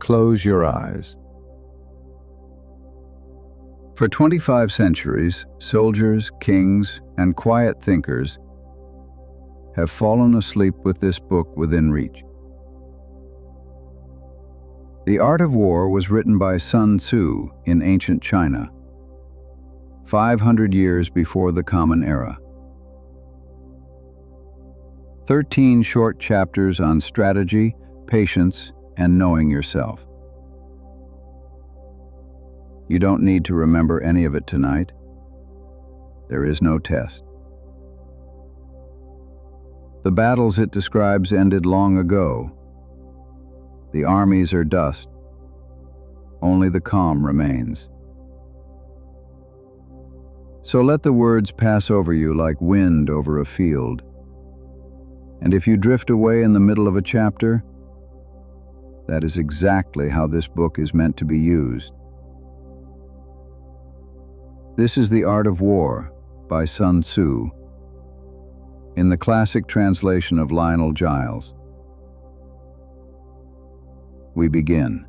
close your eyes. For 25 centuries, soldiers, kings, and quiet thinkers have fallen asleep with this book within reach. The Art of War was written by Sun Tzu in ancient China, 500 years before the Common Era. 13 short chapters on strategy, patience, and knowing yourself. You don't need to remember any of it tonight. There is no test. The battles it describes ended long ago. The armies are dust. Only the calm remains. So let the words pass over you like wind over a field. And if you drift away in the middle of a chapter, that is exactly how this book is meant to be used. This is The Art of War by Sun Tzu, in the classic translation of Lionel Giles. We begin.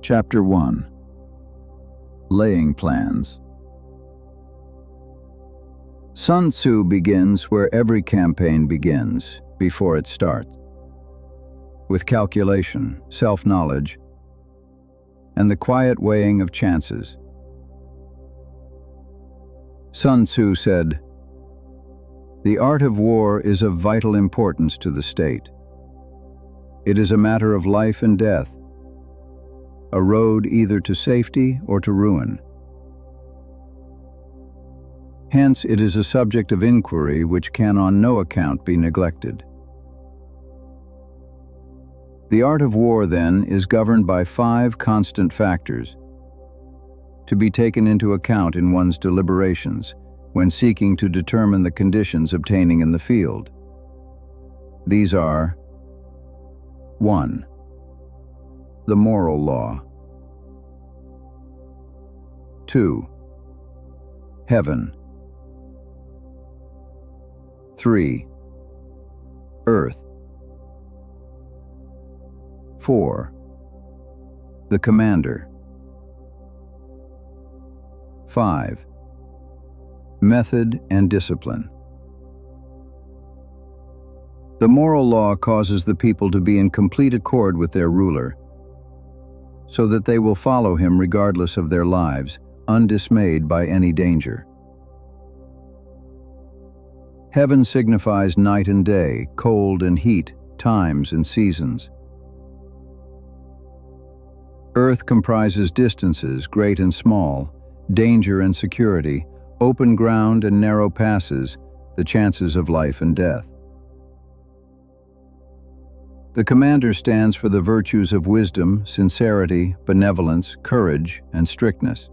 Chapter 1. Laying Plans. Sun Tzu begins where every campaign begins, before it starts, with calculation, self-knowledge, and the quiet weighing of chances. Sun Tzu said, "The art of war is of vital importance to the state. It is a matter of life and death, a road either to safety or to ruin. Hence, it is a subject of inquiry which can on no account be neglected. The art of war, then, is governed by 5 constant factors to be taken into account in one's deliberations when seeking to determine the conditions obtaining in the field. These are: 1. The moral law. 2. Heaven. 3. Earth. 4. The commander. 5. Method and discipline. The moral law causes the people to be in complete accord with their ruler, so that they will follow him regardless of their lives, undismayed by any danger. Heaven signifies night and day, cold and heat, times and seasons. Earth comprises distances, great and small, danger and security, open ground and narrow passes, the chances of life and death. The commander stands for the virtues of wisdom, sincerity, benevolence, courage, and strictness.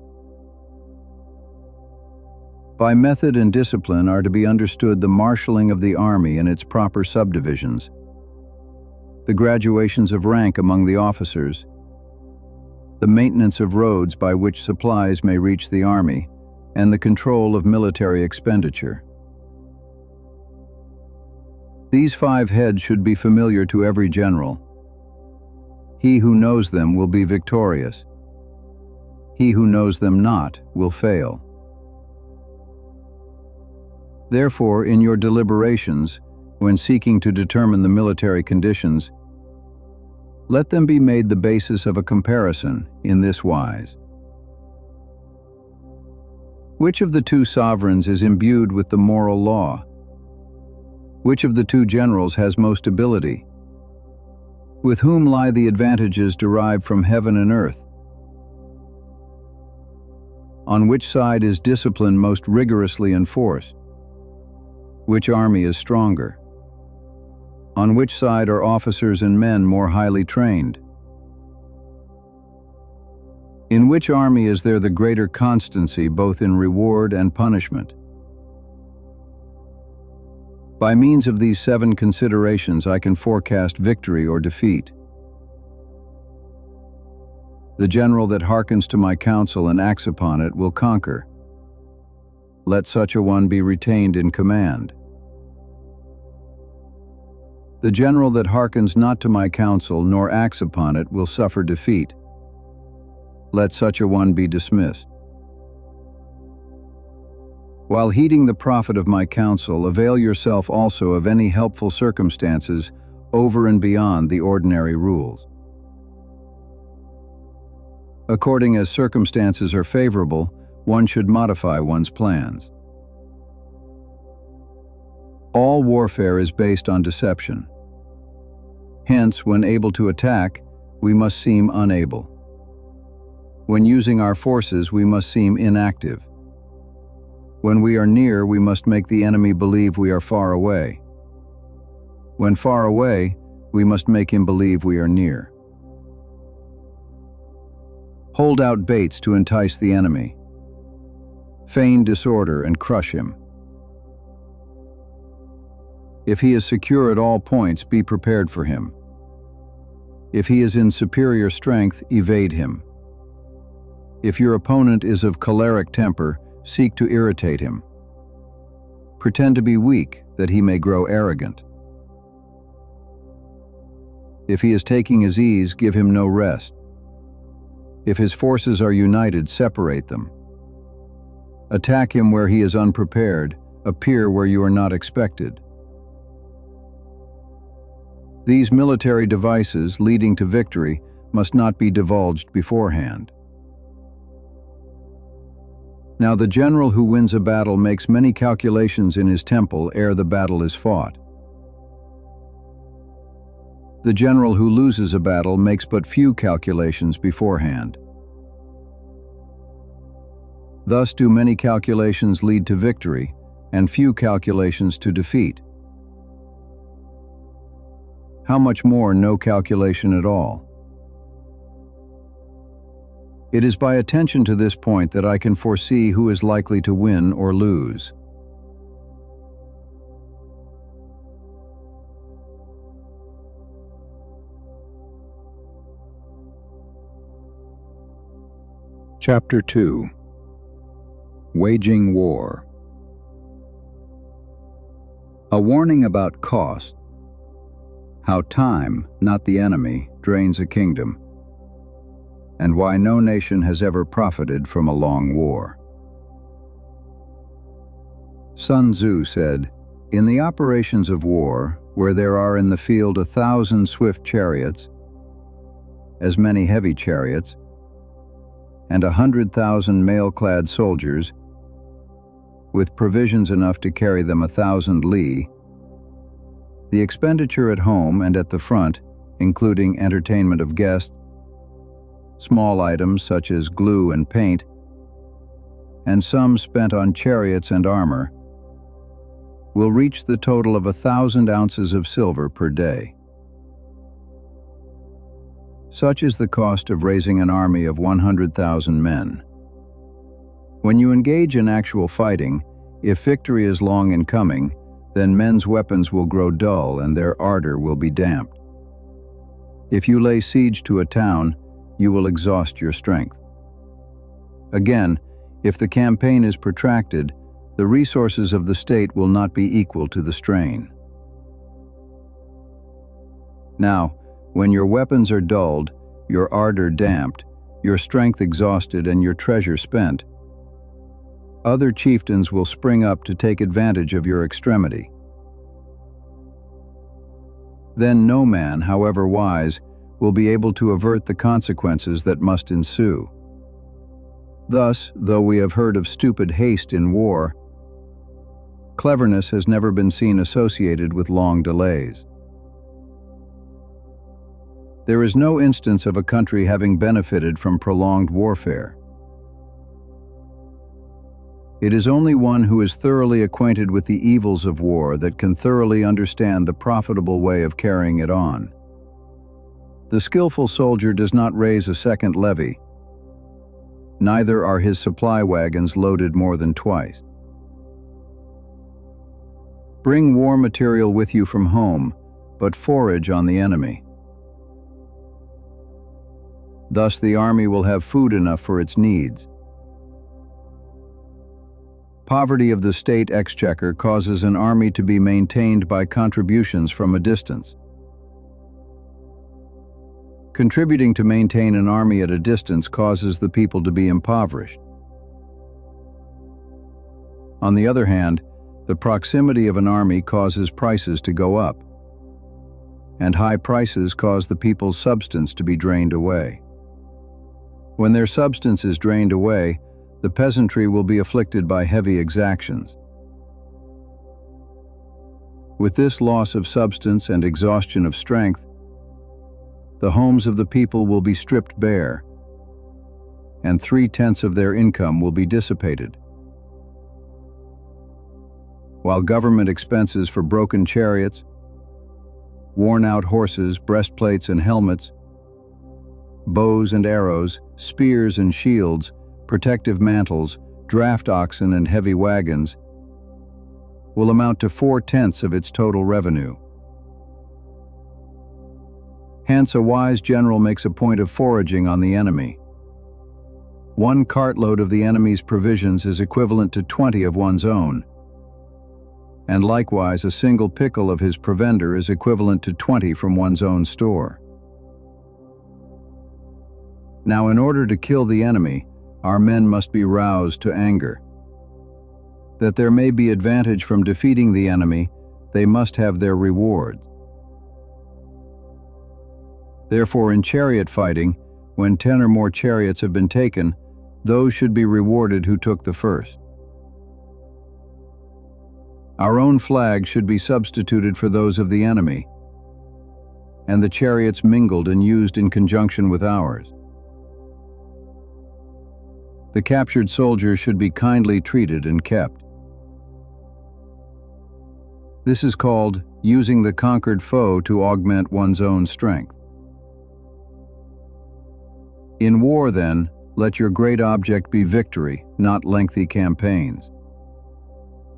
By method and discipline are to be understood the marshalling of the army in its proper subdivisions, the graduations of rank among the officers, the maintenance of roads by which supplies may reach the army, and the control of military expenditure. These 5 heads should be familiar to every general. He who knows them will be victorious. He who knows them not will fail. Therefore, in your deliberations, when seeking to determine the military conditions, let them be made the basis of a comparison in this wise. Which of the 2 sovereigns is imbued with the moral law? Which of the 2 generals has most ability? With whom lie the advantages derived from heaven and earth? On which side is discipline most rigorously enforced? Which army is stronger? On which side are officers and men more highly trained? In which army is there the greater constancy both in reward and punishment? By means of these 7 considerations, I can forecast victory or defeat. The general that hearkens to my counsel and acts upon it will conquer. Let such a one be retained in command. The general that hearkens not to my counsel nor acts upon it will suffer defeat. Let such a one be dismissed. While heeding the profit of my counsel, avail yourself also of any helpful circumstances over and beyond the ordinary rules. According as circumstances are favorable, one should modify one's plans. All warfare is based on deception. Hence, when able to attack, we must seem unable. When using our forces, we must seem inactive. When we are near, we must make the enemy believe we are far away. When far away, we must make him believe we are near. Hold out baits to entice the enemy. Feign disorder and crush him. If he is secure at all points, be prepared for him. If he is in superior strength, evade him. If your opponent is of choleric temper, seek to irritate him. Pretend to be weak, that he may grow arrogant. If he is taking his ease, give him no rest. If his forces are united, separate them. Attack him where he is unprepared, appear where you are not expected. These military devices leading to victory must not be divulged beforehand. Now the general who wins a battle makes many calculations in his temple ere the battle is fought. The general who loses a battle makes but few calculations beforehand. Thus do many calculations lead to victory, and few calculations to defeat. How much more no calculation at all? It is by attention to this point that I can foresee who is likely to win or lose. Chapter 2. Waging War. A warning about cost. How time, not the enemy, drains a kingdom, and why no nation has ever profited from a long war. Sun Tzu said, "In the operations of war, where there are in the field 1,000 swift chariots, as many heavy chariots, and 100,000 mail-clad soldiers, with provisions enough to carry them 1,000 li, the expenditure at home and at the front, including entertainment of guests, small items such as glue and paint, and some spent on chariots and armor, will reach the total of 1,000 ounces of silver per day. Such is the cost of raising an army of 100,000 men. When you engage in actual fighting, if victory is long in coming, then men's weapons will grow dull and their ardor will be damped. If you lay siege to a town, you will exhaust your strength. Again, if the campaign is protracted, the resources of the state will not be equal to the strain. Now, when your weapons are dulled, your ardor damped, your strength exhausted, and your treasure spent, other chieftains will spring up to take advantage of your extremity. Then no man, however wise, will be able to avert the consequences that must ensue. Thus, though we have heard of stupid haste in war, cleverness has never been seen associated with long delays. There is no instance of a country having benefited from prolonged warfare. It is only one who is thoroughly acquainted with the evils of war that can thoroughly understand the profitable way of carrying it on. The skillful soldier does not raise a second levy, neither are his supply wagons loaded more than twice. Bring war material with you from home, but forage on the enemy. Thus the army will have food enough for its needs. Poverty of the state exchequer causes an army to be maintained by contributions from a distance. Contributing to maintain an army at a distance causes the people to be impoverished. On the other hand, the proximity of an army causes prices to go up, and high prices cause the people's substance to be drained away. When their substance is drained away, the peasantry will be afflicted by heavy exactions. With this loss of substance and exhaustion of strength, the homes of the people will be stripped bare, and 3/10 of their income will be dissipated. While government expenses for broken chariots, worn-out horses, breastplates and helmets, bows and arrows, spears and shields, protective mantles, draft oxen and heavy wagons will amount to 4/10 of its total revenue. Hence, a wise general makes a point of foraging on the enemy. 1 cartload of the enemy's provisions is equivalent to 20 of one's own, and likewise a single pickle of his provender is equivalent to 20 from one's own store. Now, in order to kill the enemy, our men must be roused to anger. That there may be advantage from defeating the enemy, they must have their rewards. Therefore, in chariot fighting, when 10 or more chariots have been taken, those should be rewarded who took the first. Our own flag should be substituted for those of the enemy, and the chariots mingled and used in conjunction with ours. The captured soldiers should be kindly treated and kept. This is called using the conquered foe to augment one's own strength. In war, then, let your great object be victory, not lengthy campaigns.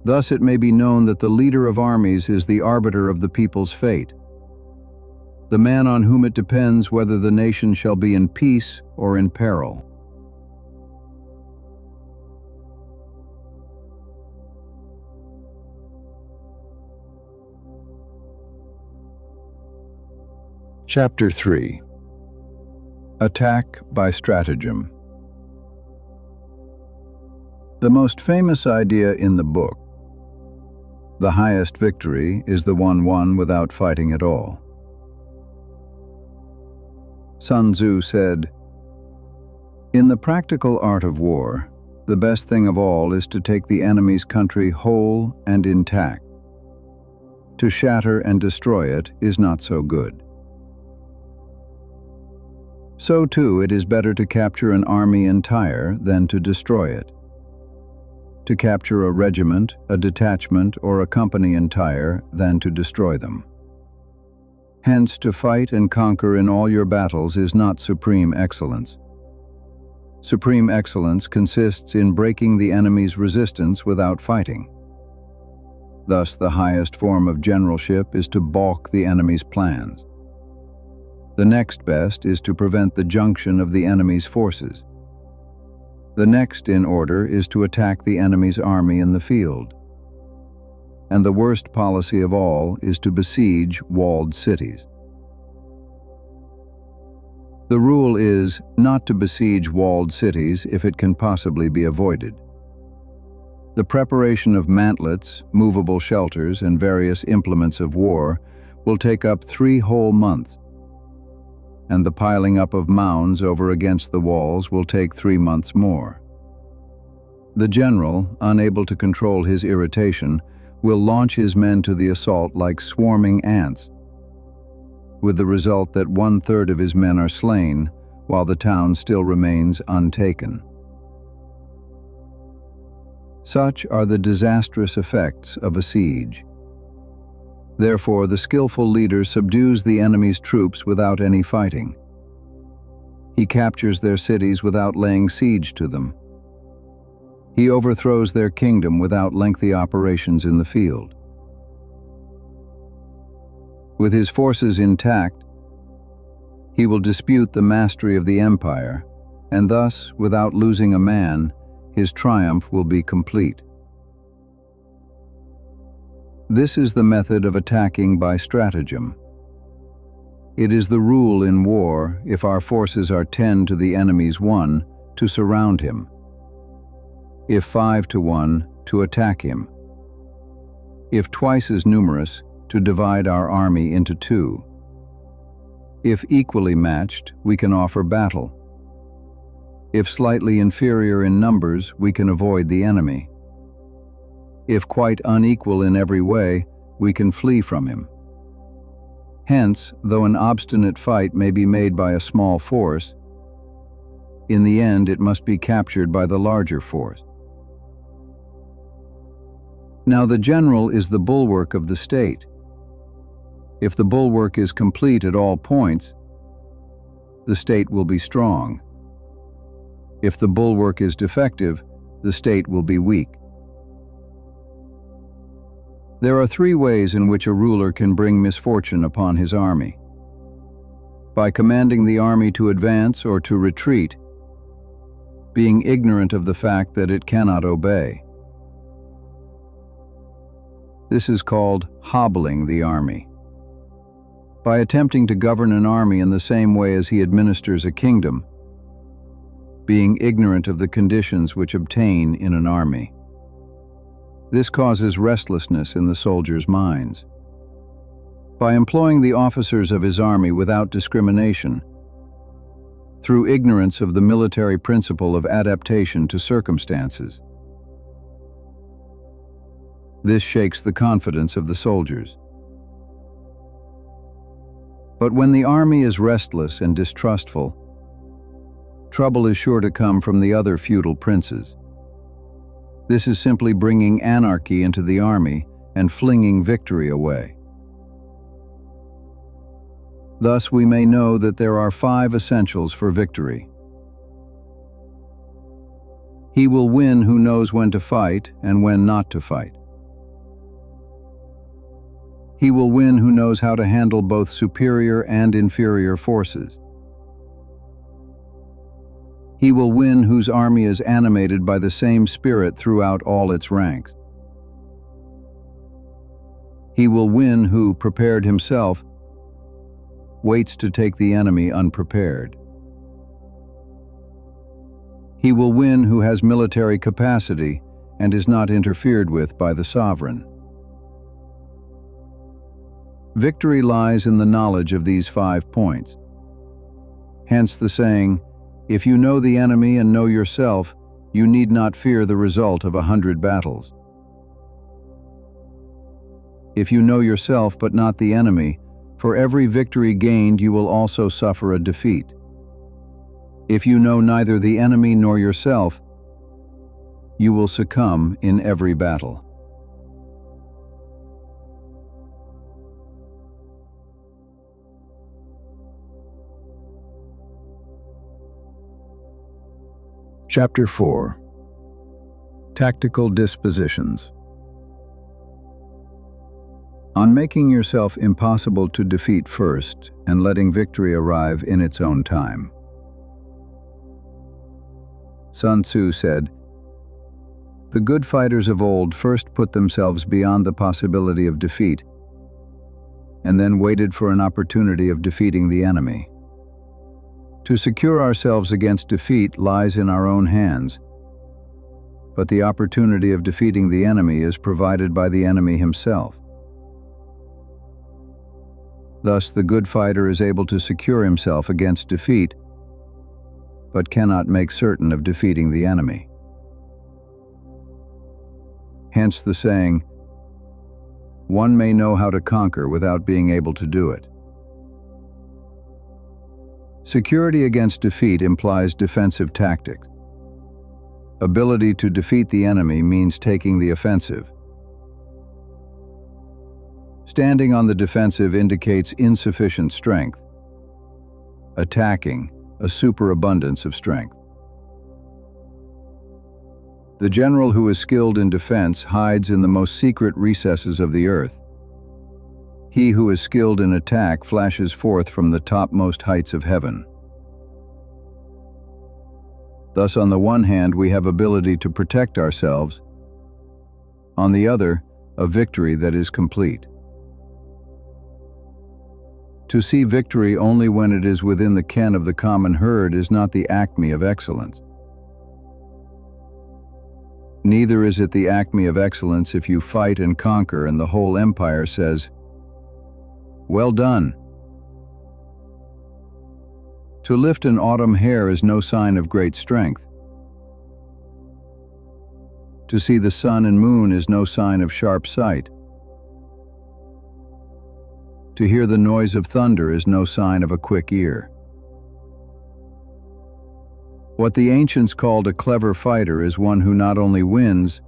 Thus it may be known that the leader of armies is the arbiter of the people's fate, the man on whom it depends whether the nation shall be in peace or in peril. Chapter 3. Attack by Stratagem. The most famous idea in the book, the highest victory is the one won without fighting at all. Sun Tzu said, "In the practical art of war, the best thing of all is to take the enemy's country whole and intact. To shatter and destroy it is not so good." So too, it is better to capture an army entire than to destroy it. To capture a regiment, a detachment, or a company entire than to destroy them. Hence, to fight and conquer in all your battles is not supreme excellence. Supreme excellence consists in breaking the enemy's resistance without fighting. Thus, the highest form of generalship is to balk the enemy's plans. The next best is to prevent the junction of the enemy's forces. The next in order is to attack the enemy's army in the field. And the worst policy of all is to besiege walled cities. The rule is not to besiege walled cities if it can possibly be avoided. The preparation of mantlets, movable shelters, and various implements of war will take up 3 whole months, and the piling up of mounds over against the walls will take 3 months more. The general, unable to control his irritation, will launch his men to the assault like swarming ants, with the result that 1/3 of his men are slain, while the town still remains untaken. Such are the disastrous effects of a siege. Therefore, the skillful leader subdues the enemy's troops without any fighting. He captures their cities without laying siege to them. He overthrows their kingdom without lengthy operations in the field. With his forces intact, he will dispute the mastery of the empire, and thus, without losing a man, his triumph will be complete. This is the method of attacking by stratagem. It is the rule in war, if our forces are 10 to the enemy's 1, to surround him. If 5 to 1, to attack him. If twice as numerous, to divide our army into 2. If equally matched, we can offer battle. If slightly inferior in numbers, we can avoid the enemy. If quite unequal in every way, we can flee from him. Hence, though an obstinate fight may be made by a small force, in the end it must be captured by the larger force. Now the general is the bulwark of the state. If the bulwark is complete at all points, the state will be strong. If the bulwark is defective, the state will be weak. There are 3 ways in which a ruler can bring misfortune upon his army: by commanding the army to advance or to retreat, being ignorant of the fact that it cannot obey. This is called hobbling the army. By attempting to govern an army in the same way as he administers a kingdom, being ignorant of the conditions which obtain in an army. This causes restlessness in the soldiers' minds. By employing the officers of his army without discrimination, through ignorance of the military principle of adaptation to circumstances. This shakes the confidence of the soldiers. But when the army is restless and distrustful, trouble is sure to come from the other feudal princes. This is simply bringing anarchy into the army and flinging victory away. Thus we may know that there are 5 essentials for victory. He will win who knows when to fight and when not to fight. He will win who knows how to handle both superior and inferior forces. He will win whose army is animated by the same spirit throughout all its ranks. He will win who, prepared himself, waits to take the enemy unprepared. He will win who has military capacity and is not interfered with by the sovereign. Victory lies in the knowledge of these 5 points. Hence the saying, "If you know the enemy and know yourself, you need not fear the result of 100 battles." If you know yourself but not the enemy, for every victory gained you will also suffer a defeat. If you know neither the enemy nor yourself, you will succumb in every battle. Chapter 4. Tactical Dispositions. On making yourself impossible to defeat first and letting victory arrive in its own time. Sun Tzu said, "The good fighters of old first put themselves beyond the possibility of defeat, and then waited for an opportunity of defeating the enemy. To secure ourselves against defeat lies in our own hands, but the opportunity of defeating the enemy is provided by the enemy himself. Thus, the good fighter is able to secure himself against defeat, but cannot make certain of defeating the enemy. Hence the saying, "One may know how to conquer without being able to do it." Security against defeat implies defensive tactics. Ability to defeat the enemy means taking the offensive. Standing on the defensive indicates insufficient strength. Attacking, a superabundance of strength. The general who is skilled in defense hides in the most secret recesses of the earth. He who is skilled in attack flashes forth from the topmost heights of heaven. Thus, on the one hand, we have ability to protect ourselves. On the other, a victory that is complete. To see victory only when it is within the ken of the common herd is not the acme of excellence. Neither is it the acme of excellence if you fight and conquer and the whole empire says, "Well done." To lift an autumn hair is no sign of great strength. To see the sun and moon is no sign of sharp sight. To hear the noise of thunder is no sign of a quick ear. What the ancients called a clever fighter is one who not only wins,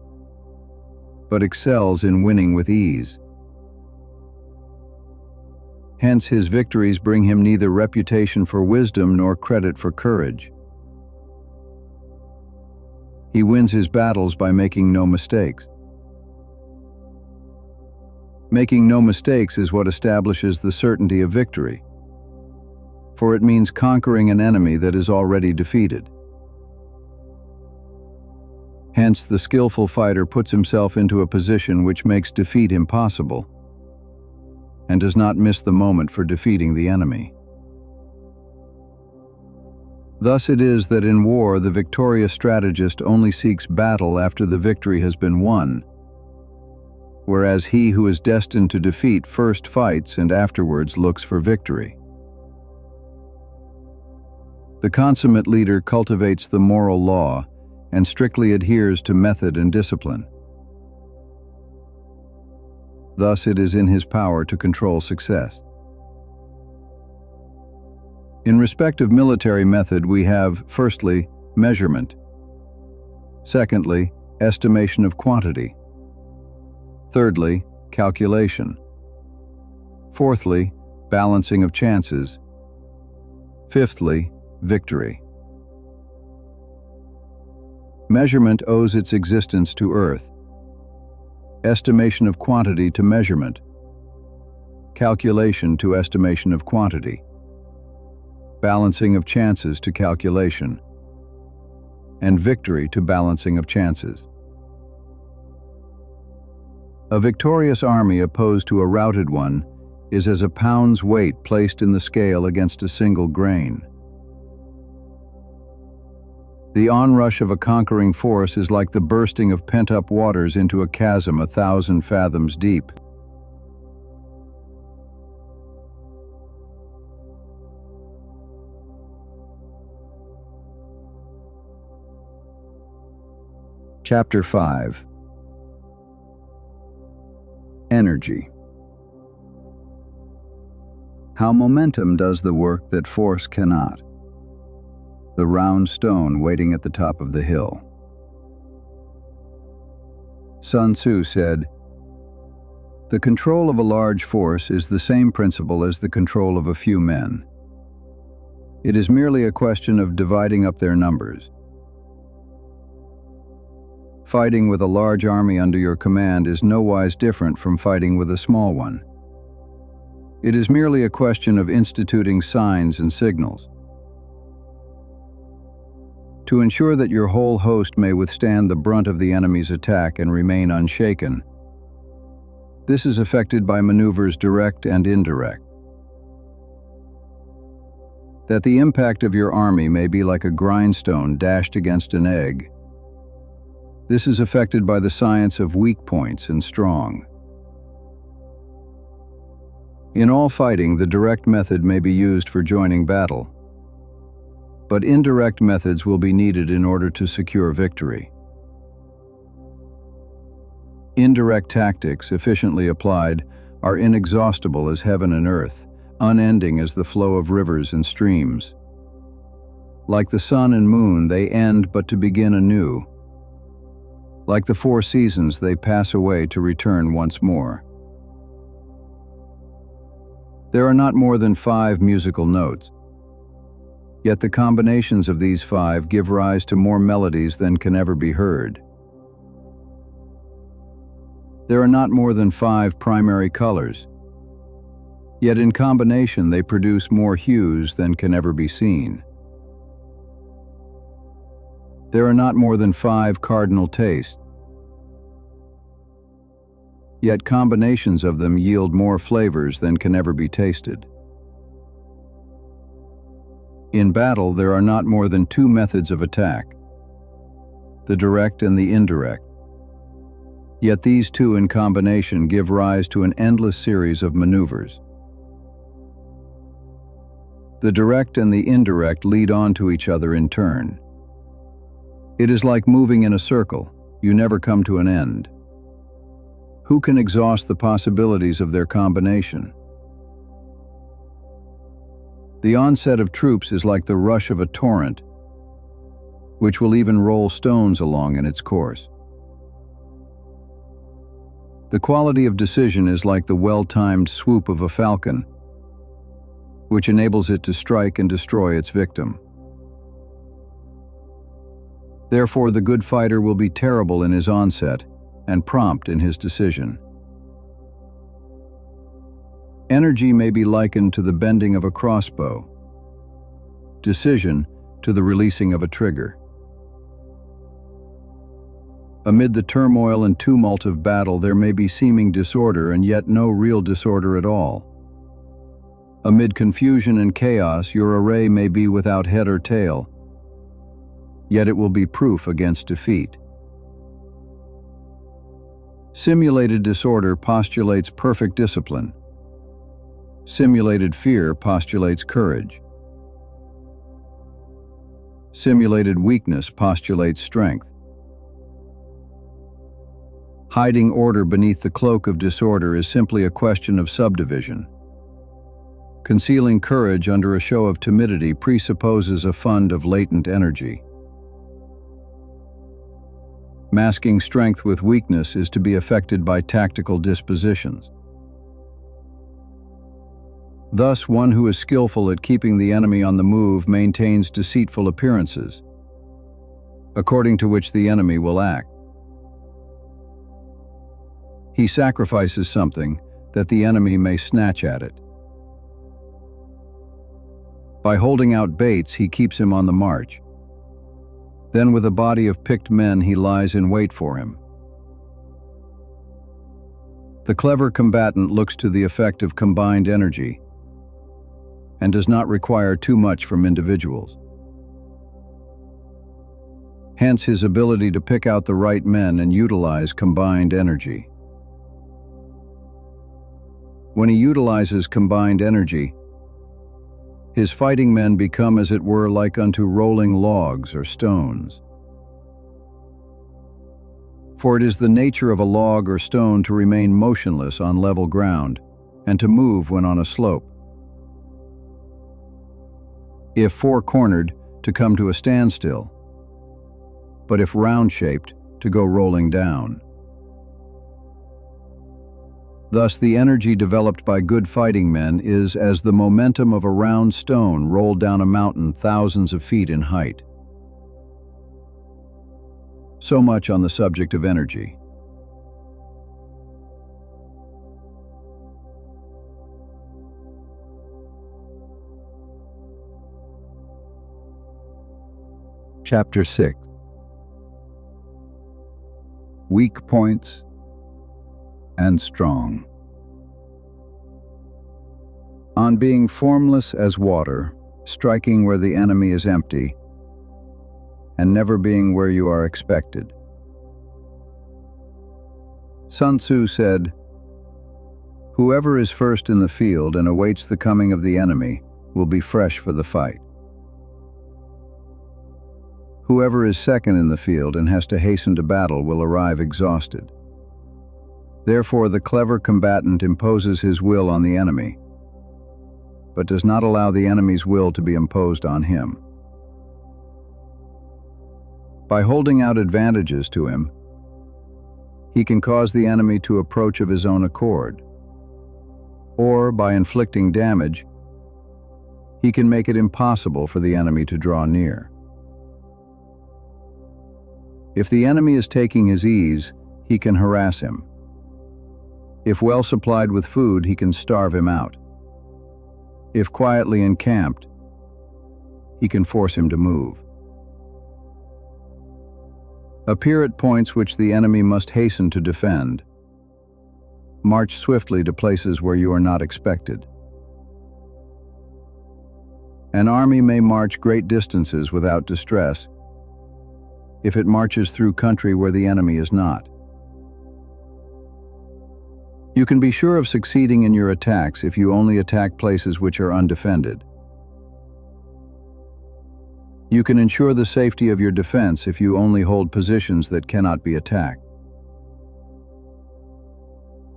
but excels in winning with ease. Hence his victories bring him neither reputation for wisdom nor credit for courage. He wins his battles by making no mistakes. Making no mistakes is what establishes the certainty of victory, for it means conquering an enemy that is already defeated. Hence, the skillful fighter puts himself into a position which makes defeat impossible, and does not miss the moment for defeating the enemy. Thus it is that in war the victorious strategist only seeks battle after the victory has been won, whereas he who is destined to defeat first fights and afterwards looks for victory. The consummate leader cultivates the moral law and strictly adheres to method and discipline. Thus it is in his power to control success. In respect of military method, we have, firstly, measurement; secondly, estimation of quantity; thirdly, calculation; fourthly, balancing of chances; fifthly, victory. Measurement owes its existence to earth, estimation of quantity to measurement, calculation to estimation of quantity, balancing of chances to calculation, and victory to balancing of chances. A victorious army opposed to a routed one is as a pound's weight placed in the scale against a single grain. The onrush of a conquering force is like the bursting of pent-up waters into a chasm 1,000 fathoms deep. Chapter 5. Energy. How momentum does the work that force cannot. The round stone waiting at the top of the hill. Sun Tzu said, "The control of a large force is the same principle as the control of a few men. It is merely a question of dividing up their numbers. Fighting with a large army under your command is nowise different from fighting with a small one. It is merely a question of instituting signs and signals. To ensure that your whole host may withstand the brunt of the enemy's attack and remain unshaken. This is effected by maneuvers direct and indirect. That the impact of your army may be like a grindstone dashed against an egg. This is effected by the science of weak points and strong. In all fighting, the direct method may be used for joining battle, but indirect methods will be needed in order to secure victory. Indirect tactics, efficiently applied, are inexhaustible as heaven and earth, unending as the flow of rivers and streams. Like the sun and moon, they end but to begin anew. Like the four seasons, they pass away to return once more. There are not more than 5 musical notes. Yet the combinations of these 5 give rise to more melodies than can ever be heard. There are not more than 5 primary colors. Yet in combination they produce more hues than can ever be seen. There are not more than 5 cardinal tastes. yet combinations of them yield more flavors than can ever be tasted. In battle, there are not more than two methods of attack: the direct and the indirect. Yet these two in combination give rise to an endless series of maneuvers. The direct and the indirect lead on to each other in turn. It is like moving in a circle. You never come to an end. Who can exhaust the possibilities of their combination? The onset of troops is like the rush of a torrent, which will even roll stones along in its course. The quality of decision is like the well-timed swoop of a falcon, which enables it to strike and destroy its victim. Therefore, the good fighter will be terrible in his onset and prompt in his decision. Energy may be likened to the bending of a crossbow, decision to the releasing of a trigger. Amid the turmoil and tumult of battle, there may be seeming disorder and yet no real disorder at all. Amid confusion and chaos, your array may be without head or tail, yet it will be proof against defeat. Simulated disorder postulates perfect discipline. Simulated fear postulates courage. Simulated weakness postulates strength. Hiding order beneath the cloak of disorder is simply a question of subdivision. Concealing courage under a show of timidity presupposes a fund of latent energy. Masking strength with weakness is to be affected by tactical dispositions. Thus, one who is skillful at keeping the enemy on the move maintains deceitful appearances, according to which the enemy will act. He sacrifices something that the enemy may snatch at it. By holding out baits, he keeps him on the march. Then with a body of picked men, he lies in wait for him. The clever combatant looks to the effect of combined energy and does not require too much from individuals. Hence his ability to pick out the right men and utilize combined energy. When he utilizes combined energy, his fighting men become, as it were, like unto rolling logs or stones. For it is the nature of a log or stone to remain motionless on level ground and to move when on a slope. If four-cornered, to come to a standstill, but if round-shaped, to go rolling down. Thus, the energy developed by good fighting men is as the momentum of a round stone rolled down a mountain thousands of feet in height. So much on the subject of energy. Chapter 6. Weak points and strong. On being formless as water, striking where the enemy is empty, and never being where you are expected. Sun Tzu said, "Whoever is first in the field and awaits the coming of the enemy will be fresh for the fight. Whoever is second in the field and has to hasten to battle will arrive exhausted. Therefore, the clever combatant imposes his will on the enemy, but does not allow the enemy's will to be imposed on him. By holding out advantages to him, he can cause the enemy to approach of his own accord, or by inflicting damage, he can make it impossible for the enemy to draw near. If the enemy is taking his ease, he can harass him. If well supplied with food, he can starve him out. If quietly encamped, he can force him to move. Appear at points which the enemy must hasten to defend. March swiftly to places where you are not expected. An army may march great distances without distress if it marches through country where the enemy is not. You can be sure of succeeding in your attacks if you only attack places which are undefended. You can ensure the safety of your defense if you only hold positions that cannot be attacked.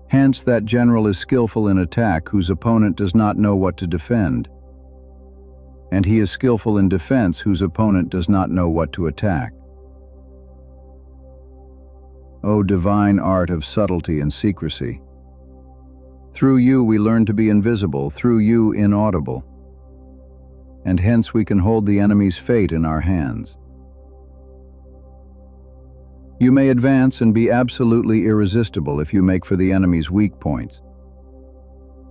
Hence, that general is skillful in attack whose opponent does not know what to defend, and he is skillful in defense whose opponent does not know what to attack. O divine art of subtlety and secrecy! Through you we learn to be invisible, through you inaudible, and hence we can hold the enemy's fate in our hands. You may advance and be absolutely irresistible if you make for the enemy's weak points.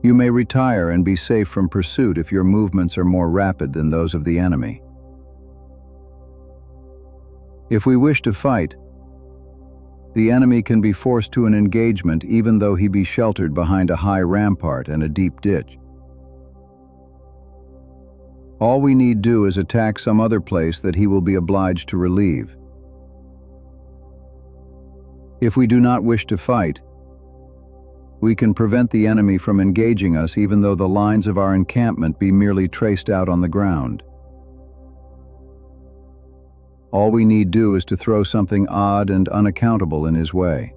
You may retire and be safe from pursuit if your movements are more rapid than those of the enemy. If we wish to fight, the enemy can be forced to an engagement even though he be sheltered behind a high rampart and a deep ditch. All we need do is attack some other place that he will be obliged to relieve. If we do not wish to fight, we can prevent the enemy from engaging us even though the lines of our encampment be merely traced out on the ground. All we need do is to throw something odd and unaccountable in his way.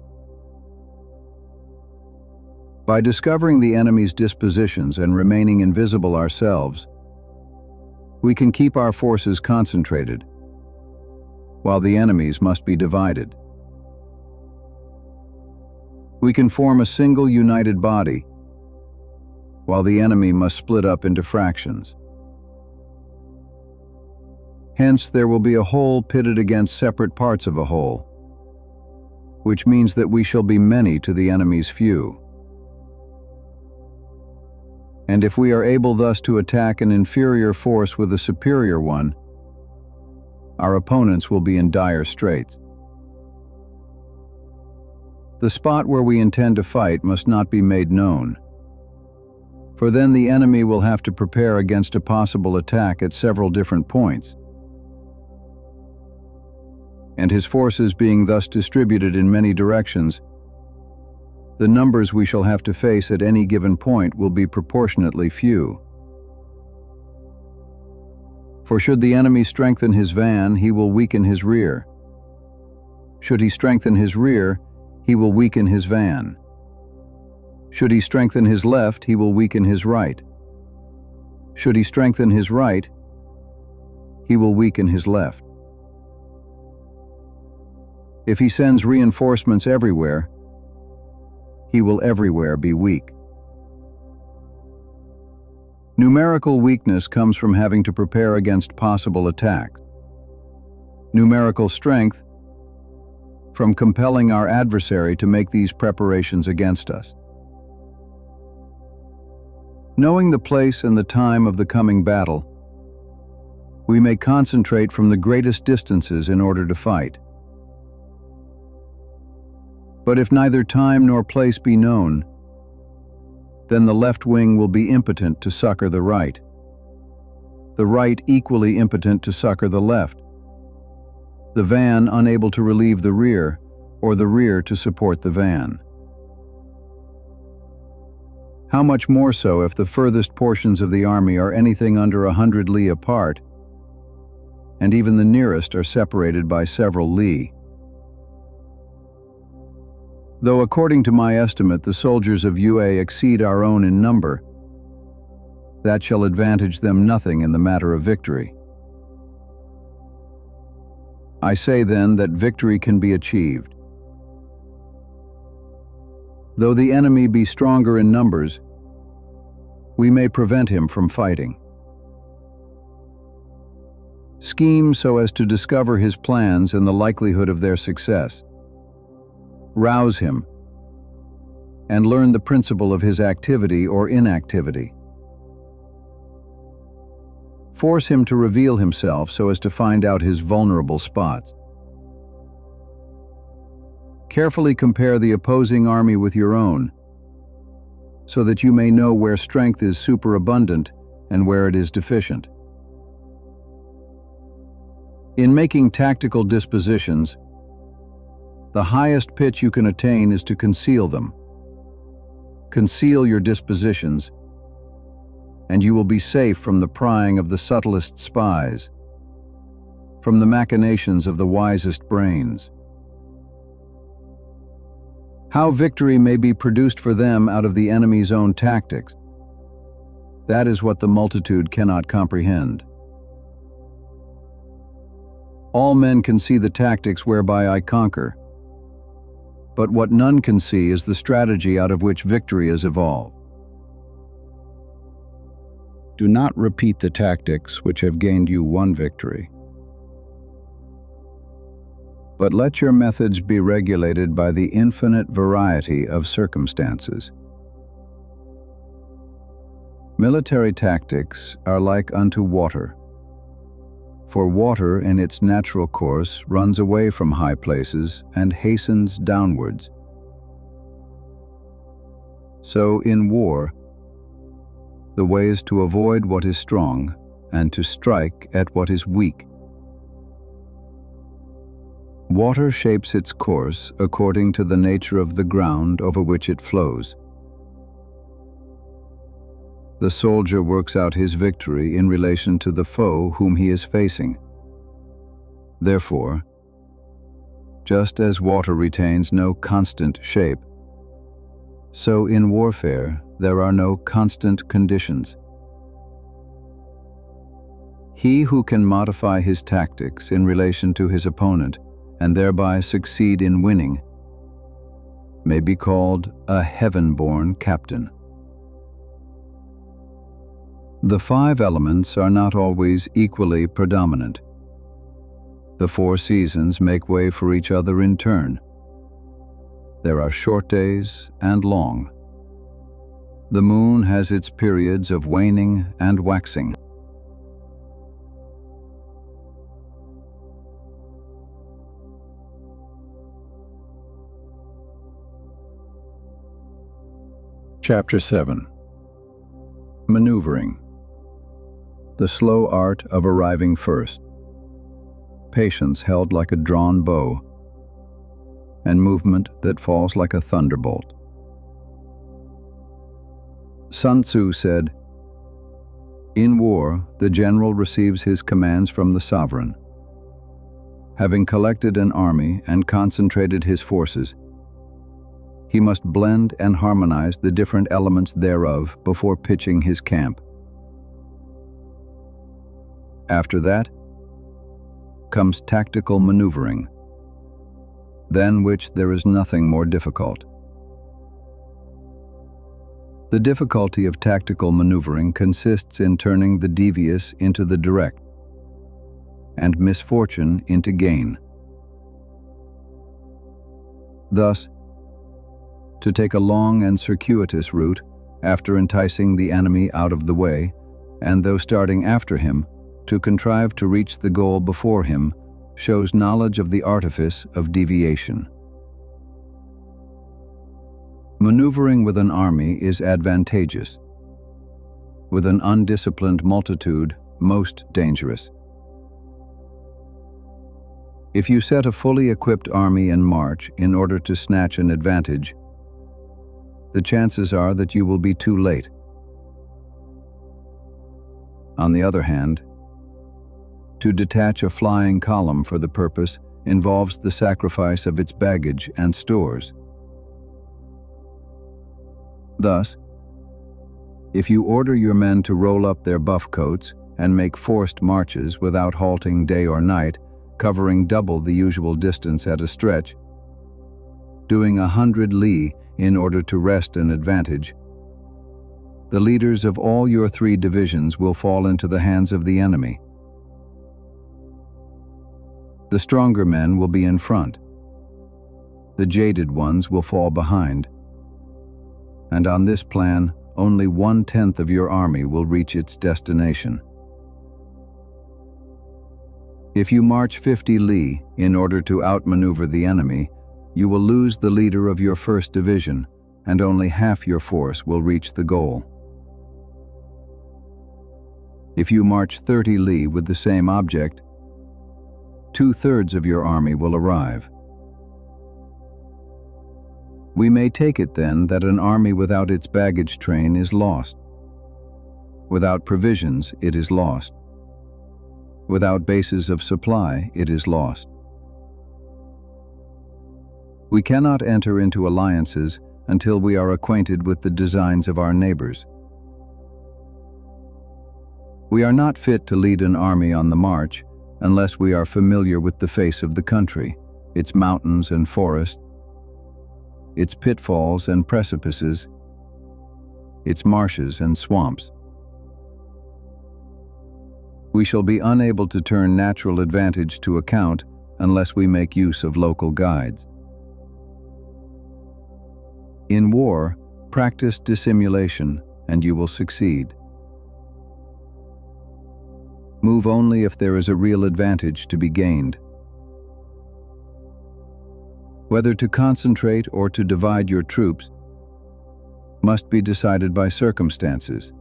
By discovering the enemy's dispositions and remaining invisible ourselves, we can keep our forces concentrated, while the enemy's must be divided. We can form a single united body, while the enemy must split up into fractions. Hence, there will be a whole pitted against separate parts of a whole, which means that we shall be many to the enemy's few. And if we are able thus to attack an inferior force with a superior one, our opponents will be in dire straits. The spot where we intend to fight must not be made known, for then the enemy will have to prepare against a possible attack at several different points. And his forces being thus distributed in many directions, the numbers we shall have to face at any given point will be proportionately few. For should the enemy strengthen his van, he will weaken his rear. Should he strengthen his rear, he will weaken his van. Should he strengthen his left, he will weaken his right. Should he strengthen his right, he will weaken his left. If he sends reinforcements everywhere, he will everywhere be weak. Numerical weakness comes from having to prepare against possible attacks. Numerical strength from compelling our adversary to make these preparations against us. Knowing the place and the time of the coming battle, we may concentrate from the greatest distances in order to fight. But if neither time nor place be known, then the left wing will be impotent to succor the right equally impotent to succor the left, the van unable to relieve the rear, or the rear to support the van. How much more so if the furthest portions of the army are anything under 100 li apart, and even the nearest are separated by several li. Though according to my estimate the soldiers of UA exceed our own in number, that shall advantage them nothing in the matter of victory. I say then that victory can be achieved. Though the enemy be stronger in numbers, we may prevent him from fighting. Scheme so as to discover his plans and the likelihood of their success. Rouse him, and learn the principle of his activity or inactivity. Force him to reveal himself so as to find out his vulnerable spots. Carefully compare the opposing army with your own, so that you may know where strength is superabundant and where it is deficient. In making tactical dispositions, the highest pitch you can attain is to conceal them. Conceal your dispositions, and you will be safe from the prying of the subtlest spies, from the machinations of the wisest brains. How victory may be produced for them out of the enemy's own tactics, that is what the multitude cannot comprehend. All men can see the tactics whereby I conquer, but what none can see is the strategy out of which victory is evolved. Do not repeat the tactics which have gained you one victory, but let your methods be regulated by the infinite variety of circumstances. Military tactics are like unto water, for water in its natural course runs away from high places and hastens downwards. So in war, the way is to avoid what is strong and to strike at what is weak. Water shapes its course according to the nature of the ground over which it flows. The soldier works out his victory in relation to the foe whom he is facing. Therefore, just as water retains no constant shape, so in warfare there are no constant conditions. He who can modify his tactics in relation to his opponent and thereby succeed in winning may be called a heaven-born captain. The five elements are not always equally predominant. The four seasons make way for each other in turn. There are short days and long. The moon has its periods of waning and waxing. Chapter 7. Manoeuvring. The slow art of arriving first. Patience held like a drawn bow, and movement that falls like a thunderbolt. Sun Tzu said, "In war, the general receives his commands from the sovereign. Having collected an army and concentrated his forces, he must blend and harmonize the different elements thereof before pitching his camp. After that comes tactical maneuvering, than which there is nothing more difficult. The difficulty of tactical maneuvering consists in turning the devious into the direct, and misfortune into gain. Thus, to take a long and circuitous route after enticing the enemy out of the way, and though starting after him, to contrive to reach the goal before him, shows knowledge of the artifice of deviation. Maneuvering with an army is advantageous. With an undisciplined multitude, most dangerous. If you set a fully equipped army in march in order to snatch an advantage, the chances are that you will be too late. On the other hand, to detach a flying column for the purpose involves the sacrifice of its baggage and stores. Thus, if you order your men to roll up their buff coats and make forced marches without halting day or night, covering double the usual distance at a stretch, doing 100 li in order to wrest an advantage, the leaders of all your 3 divisions will fall into the hands of the enemy. The stronger men will be in front. The jaded ones will fall behind. And on this plan, only 1/10 of your army will reach its destination. If you march 50 li in order to outmaneuver the enemy, you will lose the leader of your 1st division and only half your force will reach the goal. If you march 30 li with the same object, 2/3 of your army will arrive. We may take it then that an army without its baggage train is lost. Without provisions, it is lost. Without bases of supply, it is lost. We cannot enter into alliances until we are acquainted with the designs of our neighbors. We are not fit to lead an army on the march unless we are familiar with the face of the country, its mountains and forests, its pitfalls and precipices, its marshes and swamps. We shall be unable to turn natural advantage to account unless we make use of local guides. In war, practice dissimulation, and you will succeed. Move only if there is a real advantage to be gained. Whether to concentrate or to divide your troops must be decided by circumstances.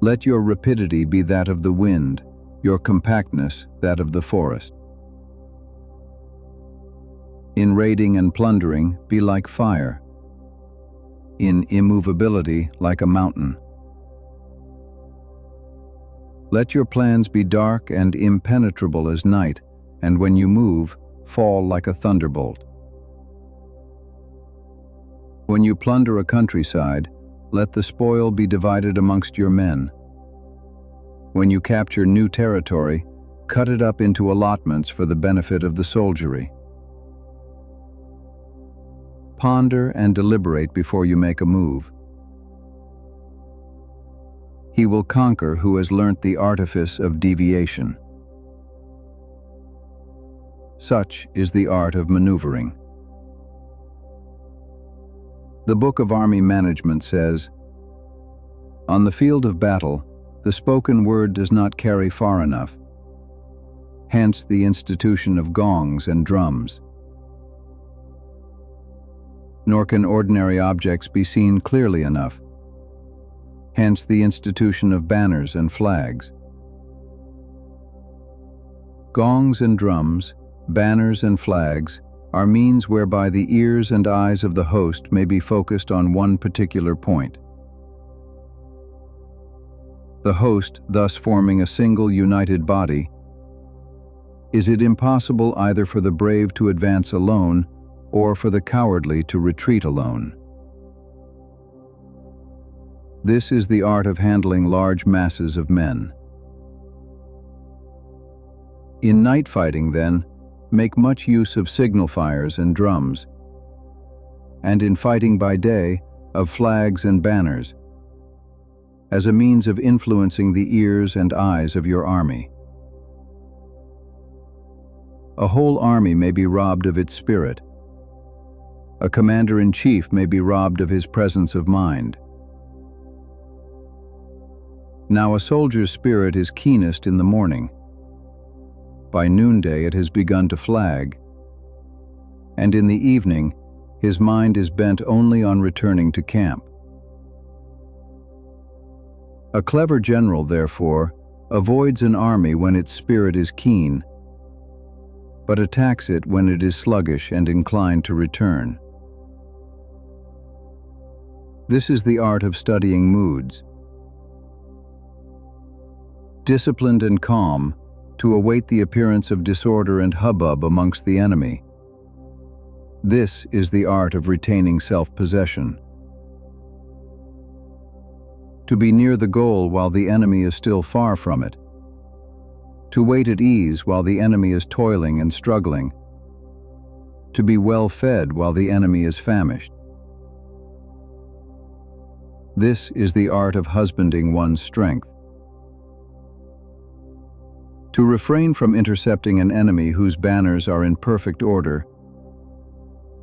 Let your rapidity be that of the wind, your compactness that of the forest. In raiding and plundering, be like fire. In immovability, like a mountain. Let your plans be dark and impenetrable as night, and when you move, fall like a thunderbolt. When you plunder a countryside, let the spoil be divided amongst your men. When you capture new territory, cut it up into allotments for the benefit of the soldiery. Ponder and deliberate before you make a move. He will conquer who has learnt the artifice of deviation. Such is the art of maneuvering. The Book of Army Management says, "On the field of battle, the spoken word does not carry far enough. Hence the institution of gongs and drums. Nor can ordinary objects be seen clearly enough. Hence the institution of banners and flags. Gongs and drums, banners and flags are means whereby the ears and eyes of the host may be focused on one particular point. The host thus forming a single united body, is it impossible either for the brave to advance alone or for the cowardly to retreat alone. This is the art of handling large masses of men. In night fighting, then, make much use of signal fires and drums, and in fighting by day, of flags and banners, as a means of influencing the ears and eyes of your army. A whole army may be robbed of its spirit. A commander-in-chief may be robbed of his presence of mind. Now a soldier's spirit is keenest in the morning. By noonday it has begun to flag, and in the evening his mind is bent only on returning to camp. A clever general, therefore, avoids an army when its spirit is keen, but attacks it when it is sluggish and inclined to return. This is the art of studying moods. Disciplined and calm, to await the appearance of disorder and hubbub amongst the enemy. This is the art of retaining self-possession. To be near the goal while the enemy is still far from it. To wait at ease while the enemy is toiling and struggling. To be well fed while the enemy is famished. This is the art of husbanding one's strength. To refrain from intercepting an enemy whose banners are in perfect order.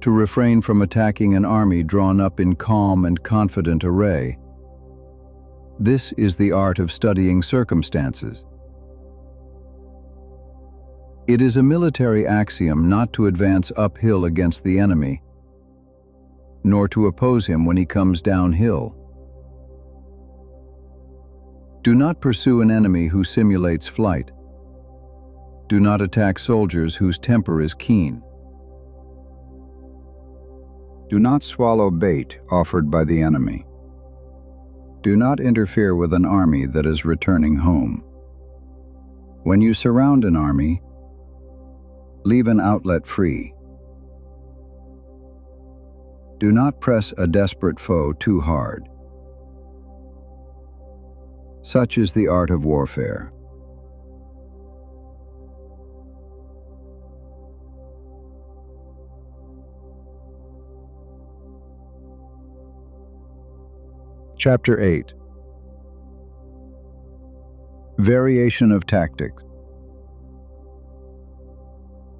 To refrain from attacking an army drawn up in calm and confident array. This is the art of studying circumstances. It is a military axiom not to advance uphill against the enemy, nor to oppose him when he comes downhill. Do not pursue an enemy who simulates flight. Do not attack soldiers whose temper is keen. Do not swallow bait offered by the enemy. Do not interfere with an army that is returning home. When you surround an army, leave an outlet free. Do not press a desperate foe too hard. Such is the art of warfare. Chapter 8. Variation of Tactics.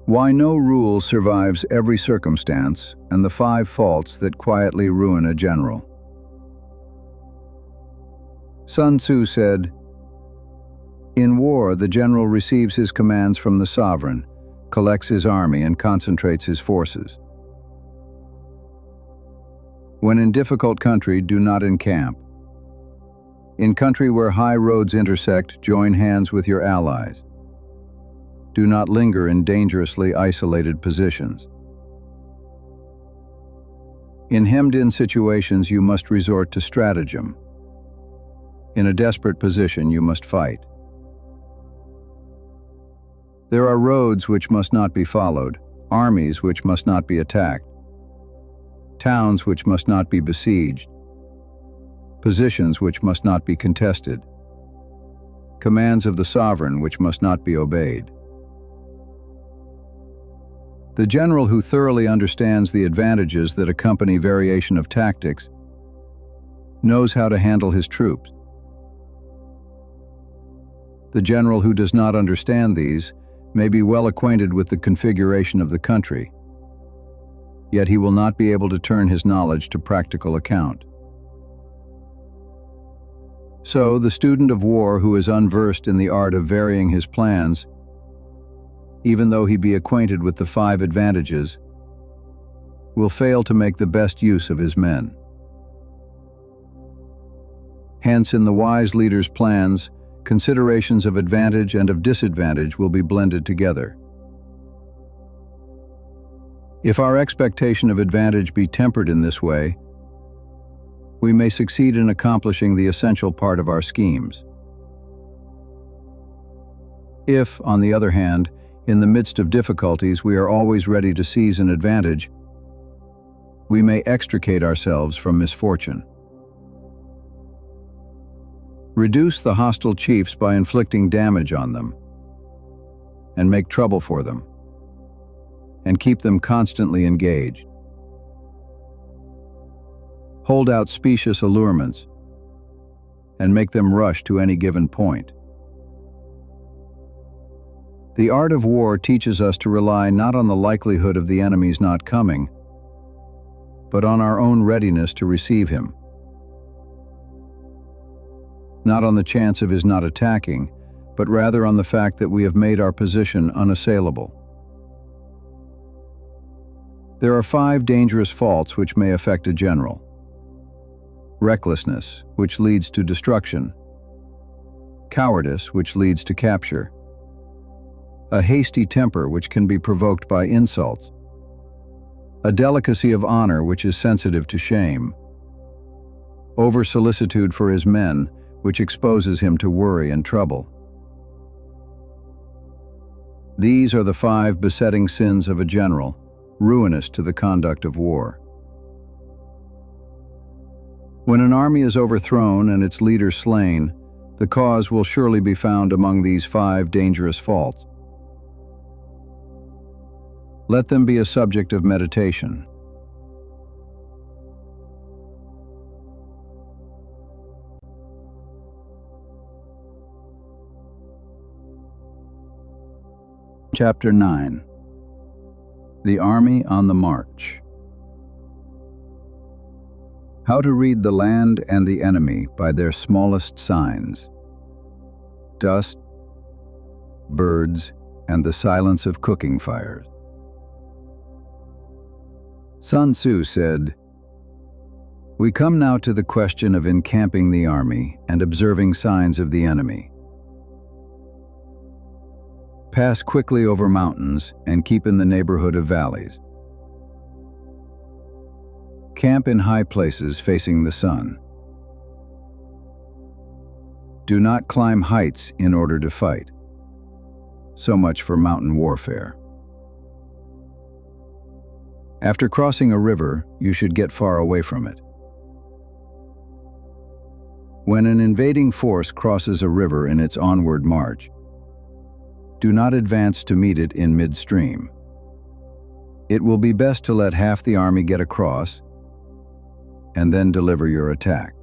Why no rule survives every circumstance, and the 5 faults that quietly ruin a general. Sun Tzu said, "In war, the general receives his commands from the sovereign, collects his army, and concentrates his forces. When in difficult country, do not encamp. In country where high roads intersect, join hands with your allies. Do not linger in dangerously isolated positions. In hemmed-in situations, you must resort to stratagem. In a desperate position, you must fight. There are roads which must not be followed, armies which must not be attacked, towns which must not be besieged, positions which must not be contested, commands of the sovereign which must not be obeyed." The general who thoroughly understands the advantages that accompany variation of tactics knows how to handle his troops. The general who does not understand these may be well acquainted with the configuration of the country, yet he will not be able to turn his knowledge to practical account. So, the student of war who is unversed in the art of varying his plans, even though he be acquainted with the 5 advantages, will fail to make the best use of his men. Hence, in the wise leader's plans, considerations of advantage and of disadvantage will be blended together. If our expectation of advantage be tempered in this way, we may succeed in accomplishing the essential part of our schemes. If, on the other hand, in the midst of difficulties we are always ready to seize an advantage, we may extricate ourselves from misfortune. Reduce the hostile chiefs by inflicting damage on them, and make trouble for them, and keep them constantly engaged. Hold out specious allurements, and make them rush to any given point. The art of war teaches us to rely not on the likelihood of the enemy's not coming, but on our own readiness to receive him. Not on the chance of his not attacking, but rather on the fact that we have made our position unassailable. There are 5 dangerous faults which may affect a general. Recklessness, which leads to destruction. Cowardice, which leads to capture. A hasty temper, which can be provoked by insults. A delicacy of honor, which is sensitive to shame. Over-solicitude for his men, which exposes him to worry and trouble. These are the 5 besetting sins of a general, ruinous to the conduct of war. When an army is overthrown and its leader slain, the cause will surely be found among these 5 dangerous faults. Let them be a subject of meditation. Chapter 9. The Army on the March. How to read the land and the enemy by their smallest signs. Dust, birds, and the silence of cooking fires. Sun Tzu said, We come now to the question of encamping the army and observing signs of the enemy. Pass quickly over mountains and keep in the neighborhood of valleys. Camp in high places facing the sun. Do not climb heights in order to fight. So much for mountain warfare. After crossing a river, you should get far away from it. When an invading force crosses a river in its onward march, do not advance to meet it in midstream. It will be best to let half the army get across and then deliver your attack.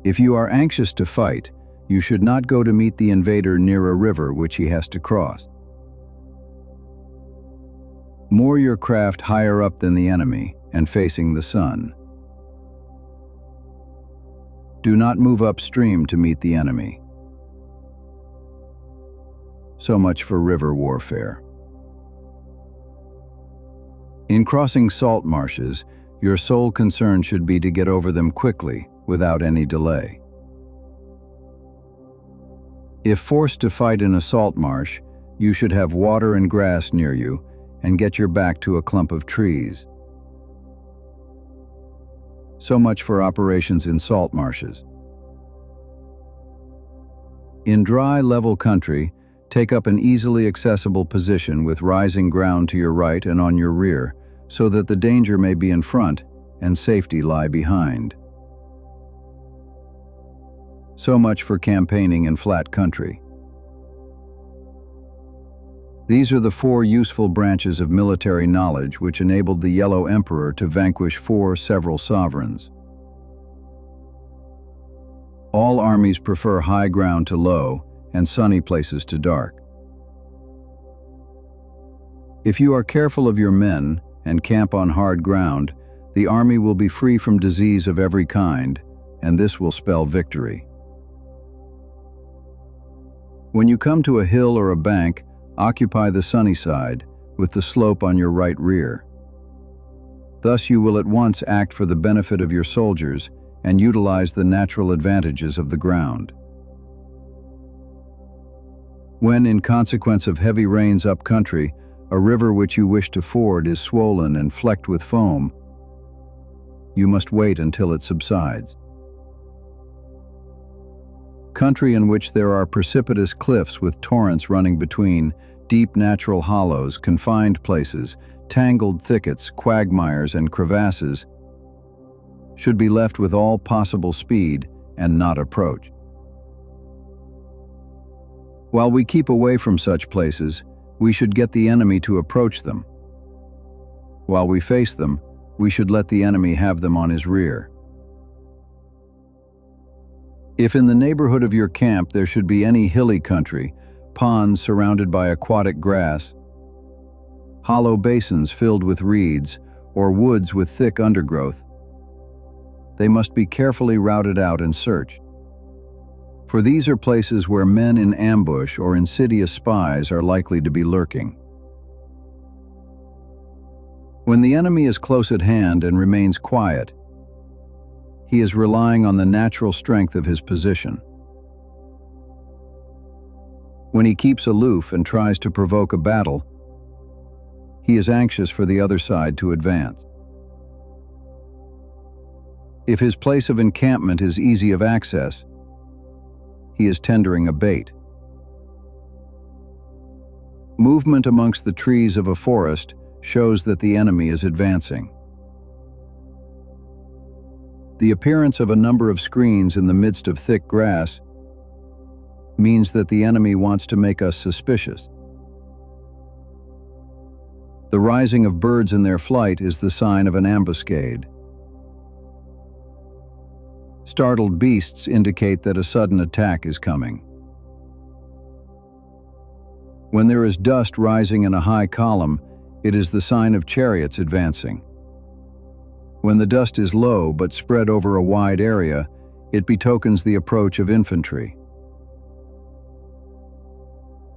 If you are anxious to fight, you should not go to meet the invader near a river which he has to cross. Moor your craft higher up than the enemy and facing the sun. Do not move upstream to meet the enemy. So much for river warfare. In crossing salt marshes, your sole concern should be to get over them quickly, without any delay. If forced to fight in a salt marsh, you should have water and grass near you and get your back to a clump of trees. So much for operations in salt marshes. In dry, level country, take up an easily accessible position with rising ground to your right and on your rear, so that the danger may be in front and safety lie behind. So much for campaigning in flat country. These are the 4 useful branches of military knowledge which enabled the Yellow Emperor to vanquish 4 several sovereigns. All armies prefer high ground to low and sunny places to dark. If you are careful of your men and camp on hard ground, the army will be free from disease of every kind, and this will spell victory. When you come to a hill or a bank, occupy the sunny side, with the slope on your right rear. Thus you will at once act for the benefit of your soldiers and utilize the natural advantages of the ground. When, in consequence of heavy rains up country, a river which you wish to ford is swollen and flecked with foam, you must wait until it subsides. Country in which there are precipitous cliffs with torrents running between, deep natural hollows, confined places, tangled thickets, quagmires, and crevasses, should be left with all possible speed and not approached. While we keep away from such places, we should get the enemy to approach them. While we face them, we should let the enemy have them on his rear. If in the neighborhood of your camp there should be any hilly country, ponds surrounded by aquatic grass, hollow basins filled with reeds, or woods with thick undergrowth, they must be carefully routed out and searched. For these are places where men in ambush or insidious spies are likely to be lurking. When the enemy is close at hand and remains quiet, he is relying on the natural strength of his position. When he keeps aloof and tries to provoke a battle, he is anxious for the other side to advance. If his place of encampment is easy of access, he is tendering a bait. Movement amongst the trees of a forest shows that the enemy is advancing. The appearance of a number of screens in the midst of thick grass means that the enemy wants to make us suspicious. The rising of birds in their flight is the sign of an ambuscade. Startled beasts indicate that a sudden attack is coming. When there is dust rising in a high column, it is the sign of chariots advancing. When the dust is low but spread over a wide area, it betokens the approach of infantry.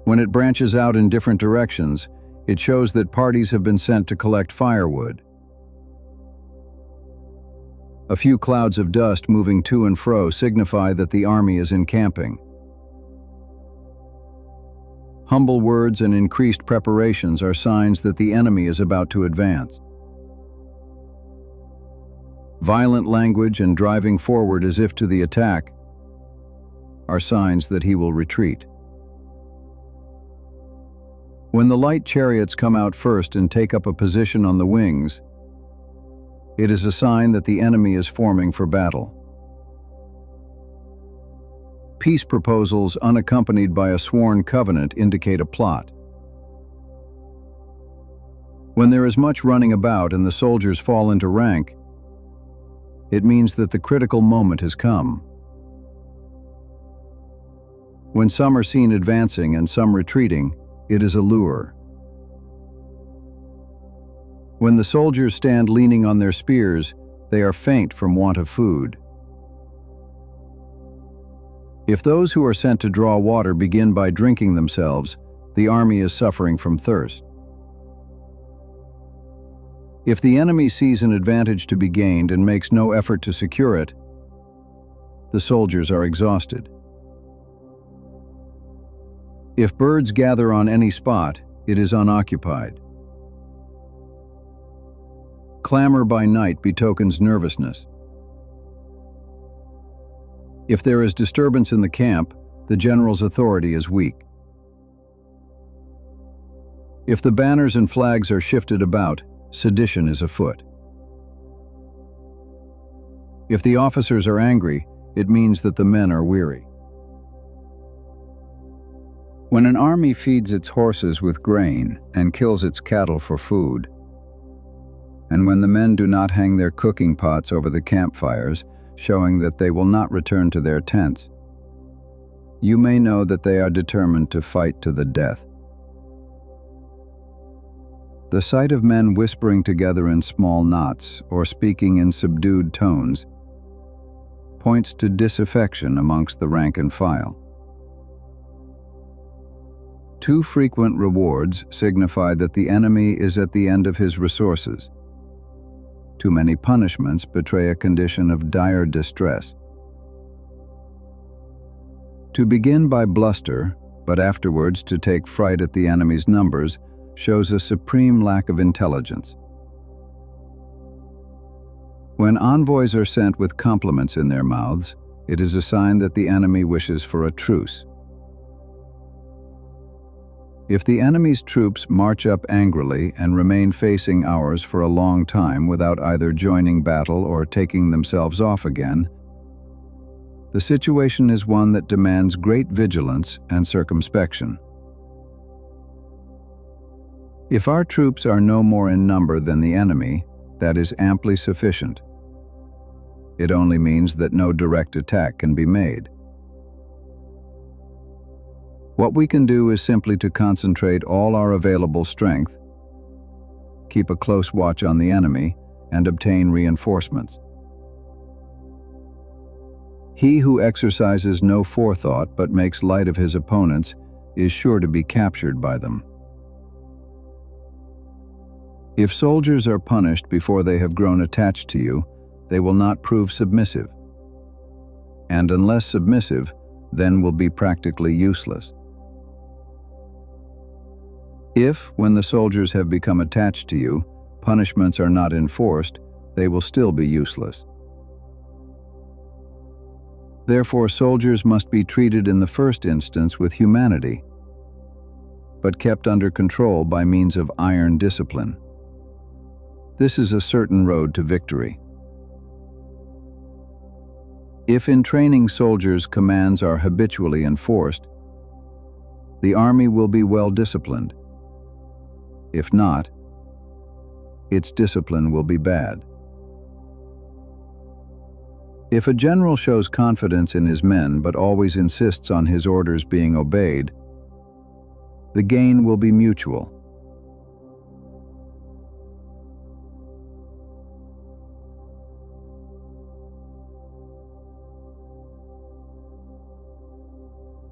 When it branches out in different directions, it shows that parties have been sent to collect firewood. A few clouds of dust moving to and fro signify that the army is encamping. Humble words and increased preparations are signs that the enemy is about to advance. Violent language and driving forward as if to the attack are signs that he will retreat. When the light chariots come out first and take up a position on the wings, it is a sign that the enemy is forming for battle. Peace proposals unaccompanied by a sworn covenant indicate a plot. When there is much running about and the soldiers fall into rank, it means that the critical moment has come. When some are seen advancing and some retreating, it is a lure. When the soldiers stand leaning on their spears, they are faint from want of food. If those who are sent to draw water begin by drinking themselves, the army is suffering from thirst. If the enemy sees an advantage to be gained and makes no effort to secure it, the soldiers are exhausted. If birds gather on any spot, it is unoccupied. Clamor by night betokens nervousness. If there is disturbance in the camp, the general's authority is weak. If the banners and flags are shifted about, sedition is afoot. If the officers are angry, it means that the men are weary. When an army feeds its horses with grain and kills its cattle for food, and when the men do not hang their cooking pots over the campfires, showing that they will not return to their tents, you may know that they are determined to fight to the death. The sight of men whispering together in small knots or speaking in subdued tones points to disaffection amongst the rank and file. Too frequent rewards signify that the enemy is at the end of his resources. Too many punishments betray a condition of dire distress. To begin by bluster, but afterwards to take fright at the enemy's numbers, shows a supreme lack of intelligence. When envoys are sent with compliments in their mouths, it is a sign that the enemy wishes for a truce. If the enemy's troops march up angrily and remain facing ours for a long time without either joining battle or taking themselves off again, the situation is one that demands great vigilance and circumspection. If our troops are no more in number than the enemy, that is amply sufficient. It only means that no direct attack can be made. What we can do is simply to concentrate all our available strength, keep a close watch on the enemy, and obtain reinforcements. He who exercises no forethought but makes light of his opponents is sure to be captured by them. If soldiers are punished before they have grown attached to you, they will not prove submissive, and unless submissive, then will be practically useless. If, when the soldiers have become attached to you, punishments are not enforced, they will still be useless. Therefore, soldiers must be treated in the first instance with humanity, but kept under control by means of iron discipline. This is a certain road to victory. If in training soldiers commands are habitually enforced, the army will be well disciplined. If not, its discipline will be bad. If a general shows confidence in his men but always insists on his orders being obeyed, the gain will be mutual.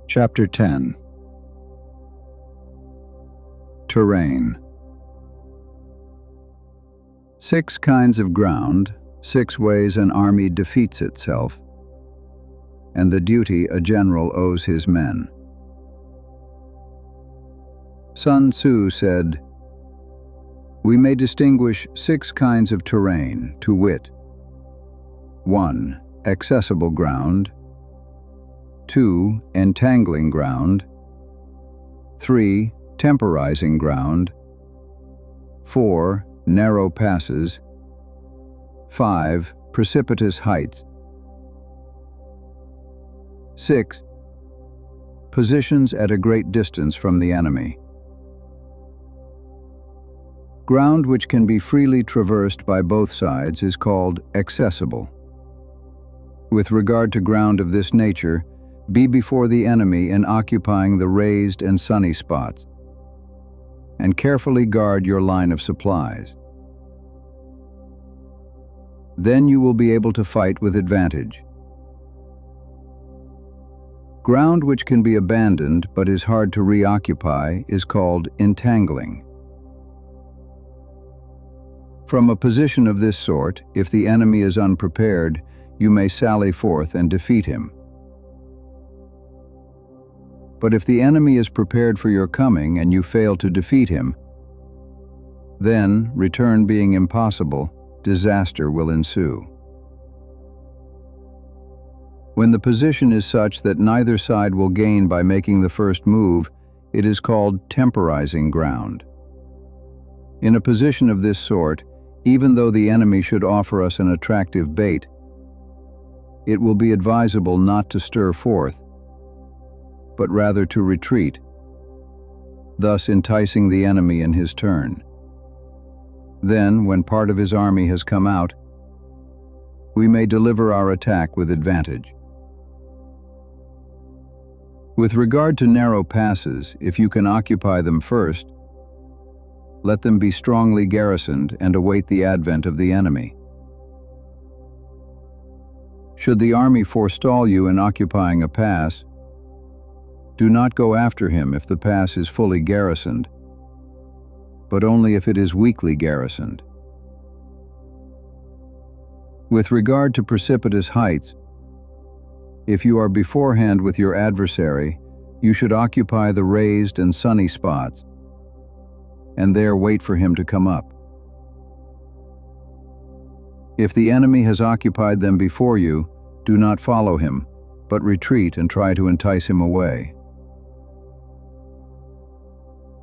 Chapter 10. Terrain. 6 kinds of ground, 6 ways an army defeats itself, and the duty a general owes his men. Sun Tzu said, "We may distinguish 6 kinds of terrain, to wit: 1. Accessible ground. 2. Entangling ground. 3. Temporizing ground. 4. Narrow passes. 5. Precipitous heights. 6. Positions at a great distance from the enemy. Ground which can be freely traversed by both sides is called accessible. With regard to ground of this nature, be before the enemy in occupying the raised and sunny spots, and carefully guard your line of supplies. Then you will be able to fight with advantage. Ground which can be abandoned but is hard to reoccupy is called entangling. From a position of this sort, if the enemy is unprepared, you may sally forth and defeat him. But if the enemy is prepared for your coming and you fail to defeat him, then, return being impossible, disaster will ensue. When the position is such that neither side will gain by making the first move, it is called temporizing ground. In a position of this sort, even though the enemy should offer us an attractive bait, it will be advisable not to stir forth, but rather to retreat, thus enticing the enemy in his turn. Then, when part of his army has come out, we may deliver our attack with advantage. With regard to narrow passes, if you can occupy them first, let them be strongly garrisoned and await the advent of the enemy. Should the army forestall you in occupying a pass, do not go after him if the pass is fully garrisoned, but only if it is weakly garrisoned. With regard to precipitous heights, if you are beforehand with your adversary, you should occupy the raised and sunny spots, and there wait for him to come up. If the enemy has occupied them before you, do not follow him, but retreat and try to entice him away.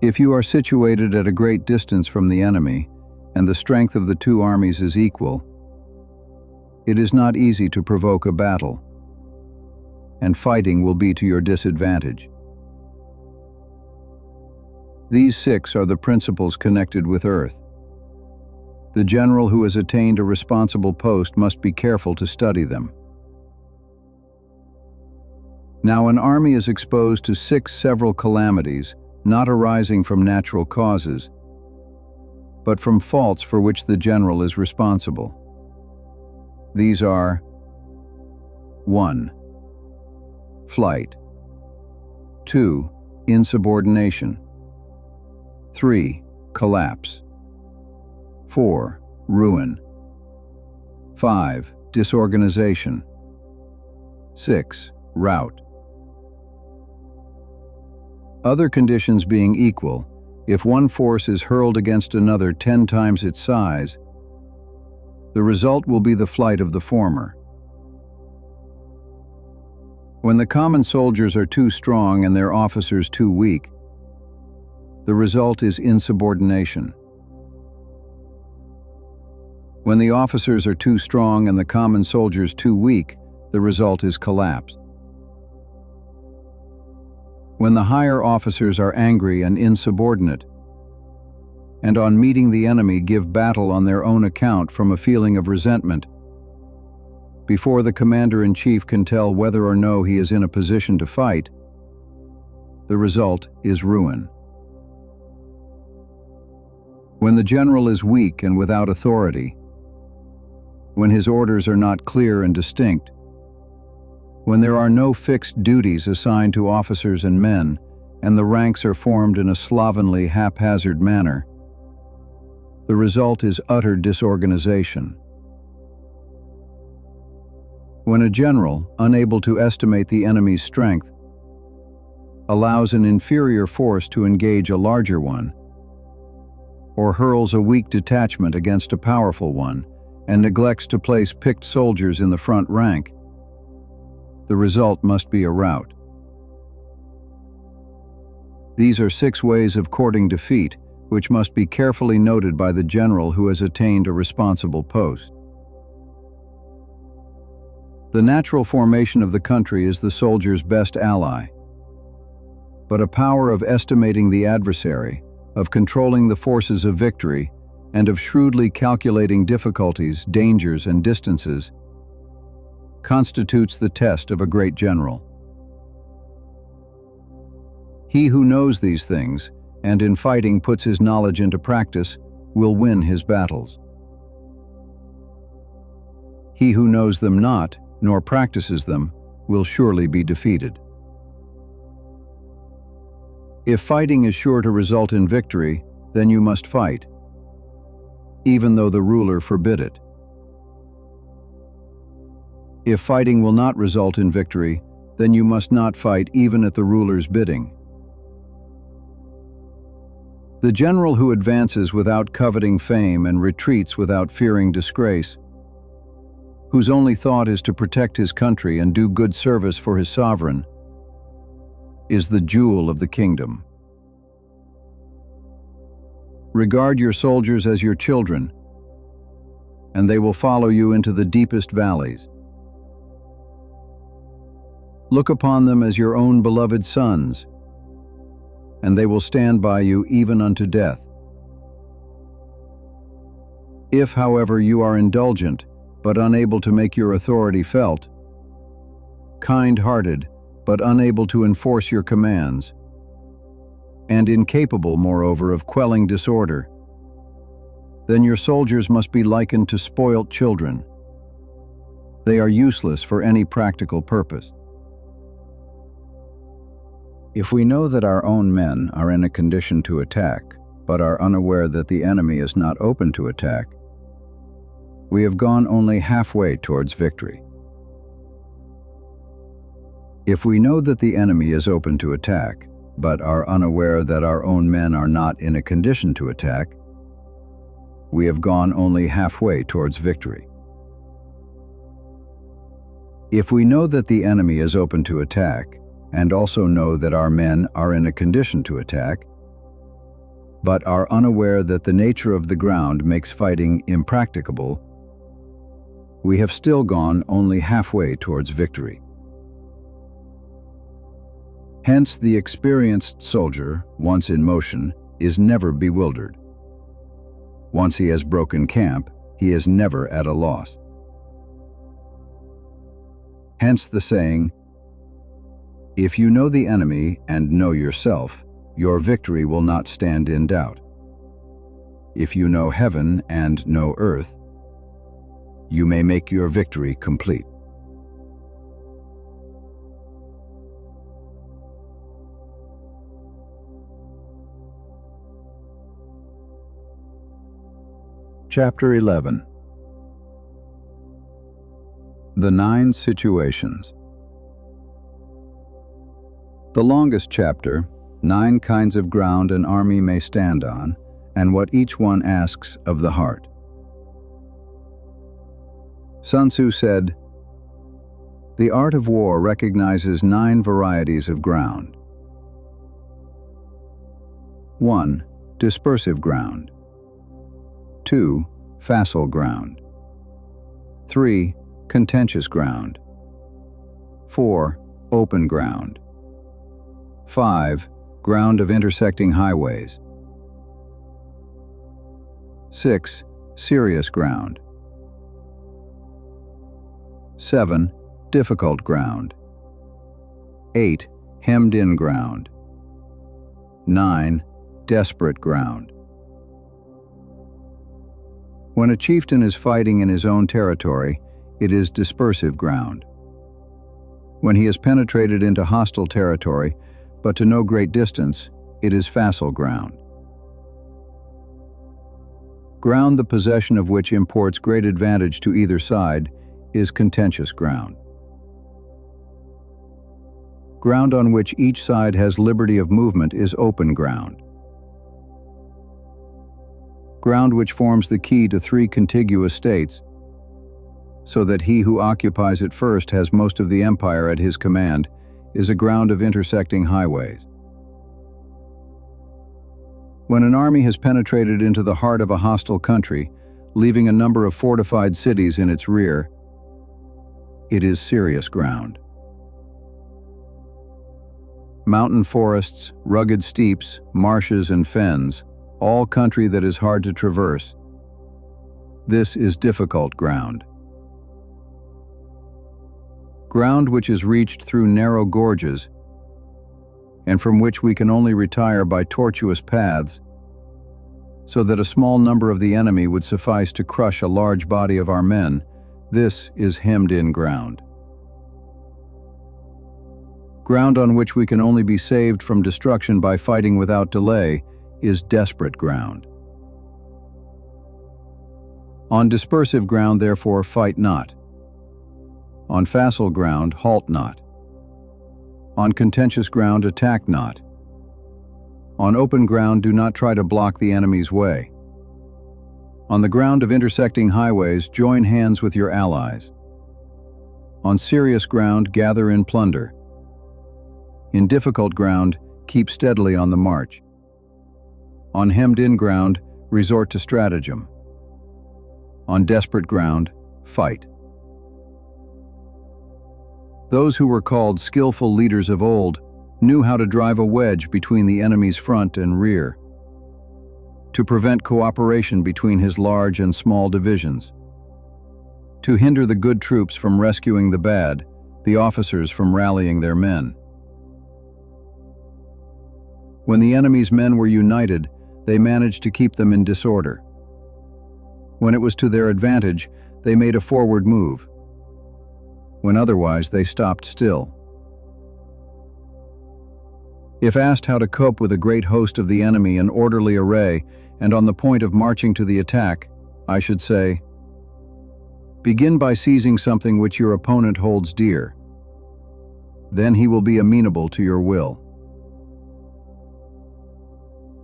If you are situated at a great distance from the enemy, and the strength of the 2 armies is equal, it is not easy to provoke a battle, and fighting will be to your disadvantage. These 6 are the principles connected with earth. The general who has attained a responsible post must be careful to study them. Now, an army is exposed to 6 several calamities, not arising from natural causes, but from faults for which the general is responsible. These are: 1. Flight. 2. Insubordination. 3. Collapse. 4. Ruin. 5. Disorganization. 6. Rout. Other conditions being equal, if one force is hurled against another 10 times its size, the result will be the flight of the former. When the common soldiers are too strong and their officers too weak, the result is insubordination. When the officers are too strong and the common soldiers too weak, the result is collapse. When the higher officers are angry and insubordinate, and on meeting the enemy give battle on their own account from a feeling of resentment, before the commander-in-chief can tell whether or no he is in a position to fight, the result is ruin. When the general is weak and without authority, when his orders are not clear and distinct, when there are no fixed duties assigned to officers and men, and the ranks are formed in a slovenly, haphazard manner, the result is utter disorganization. When a general, unable to estimate the enemy's strength, allows an inferior force to engage a larger one, or hurls a weak detachment against a powerful one, and neglects to place picked soldiers in the front rank, the result must be a rout. These are 6 ways of courting defeat, which must be carefully noted by the general who has attained a responsible post. The natural formation of the country is the soldier's best ally, but a power of estimating the adversary, of controlling the forces of victory, and of shrewdly calculating difficulties, dangers, and distances constitutes the test of a great general. He who knows these things, and in fighting puts his knowledge into practice, will win his battles. He who knows them not, nor practices them, will surely be defeated. If fighting is sure to result in victory, then you must fight, even though the ruler forbid it. If fighting will not result in victory, then you must not fight even at the ruler's bidding. The general who advances without coveting fame and retreats without fearing disgrace, whose only thought is to protect his country and do good service for his sovereign, is the jewel of the kingdom. Regard your soldiers as your children, and they will follow you into the deepest valleys. Look upon them as your own beloved sons, and they will stand by you even unto death. If, however, you are indulgent, but unable to make your authority felt, kind-hearted, but unable to enforce your commands, and incapable, moreover, of quelling disorder, then your soldiers must be likened to spoilt children. They are useless for any practical purpose. If we know that our own men are in a condition to attack, but are unaware that the enemy is not open to attack, we have gone only halfway towards victory. If we know that the enemy is open to attack, but are unaware that our own men are not in a condition to attack, we have gone only halfway towards victory. If we know that the enemy is open to attack, and also know that our men are in a condition to attack, but are unaware that the nature of the ground makes fighting impracticable, we have still gone only halfway towards victory. Hence, the experienced soldier, once in motion, is never bewildered. Once he has broken camp, he is never at a loss. Hence the saying, "If you know the enemy and know yourself, your victory will not stand in doubt. If you know heaven and know earth, you may make your victory complete." Chapter 11. The 9 Situations. The longest chapter, 9 kinds of ground an army may stand on, and what each one asks of the heart. Sun Tzu said, "The art of war recognizes 9 varieties of ground. 1. Dispersive ground. 2. Facile ground. 3. Contentious ground. 4. Open ground. 5. Ground of intersecting highways. 6. Serious ground. 7. Difficult ground. 8. Hemmed-in ground. 9. Desperate ground. When a chieftain is fighting in his own territory, it is dispersive ground. When he has penetrated into hostile territory, but to no great distance, it is facile ground. Ground the possession of which imports great advantage to either side is contentious ground. Ground on which each side has liberty of movement is open ground. Ground which forms the key to 3 contiguous states, so that he who occupies it first has most of the empire at his command, is a ground of intersecting highways. When an army has penetrated into the heart of a hostile country, leaving a number of fortified cities in its rear, it is serious ground. Mountain forests, rugged steeps, marshes and fens, all country that is hard to traverse. This is difficult ground. Ground which is reached through narrow gorges, and from which we can only retire by tortuous paths, so that a small number of the enemy would suffice to crush a large body of our men. This is hemmed-in ground. Ground on which we can only be saved from destruction by fighting without delay is desperate ground. On dispersive ground, therefore, fight not. On facile ground, halt not. On contentious ground, attack not. On open ground, do not try to block the enemy's way. On the ground of intersecting highways, join hands with your allies. On serious ground, gather in plunder. In difficult ground, keep steadily on the march. On hemmed-in ground, resort to stratagem. On desperate ground, fight. Those who were called skillful leaders of old knew how to drive a wedge between the enemy's front and rear, to prevent cooperation between his large and small divisions, to hinder the good troops from rescuing the bad, the officers from rallying their men. When the enemy's men were united, they managed to keep them in disorder. When it was to their advantage, they made a forward move. When otherwise, they stopped still. If asked how to cope with a great host of the enemy in orderly array and on the point of marching to the attack, I should say, begin by seizing something which your opponent holds dear. Then he will be amenable to your will.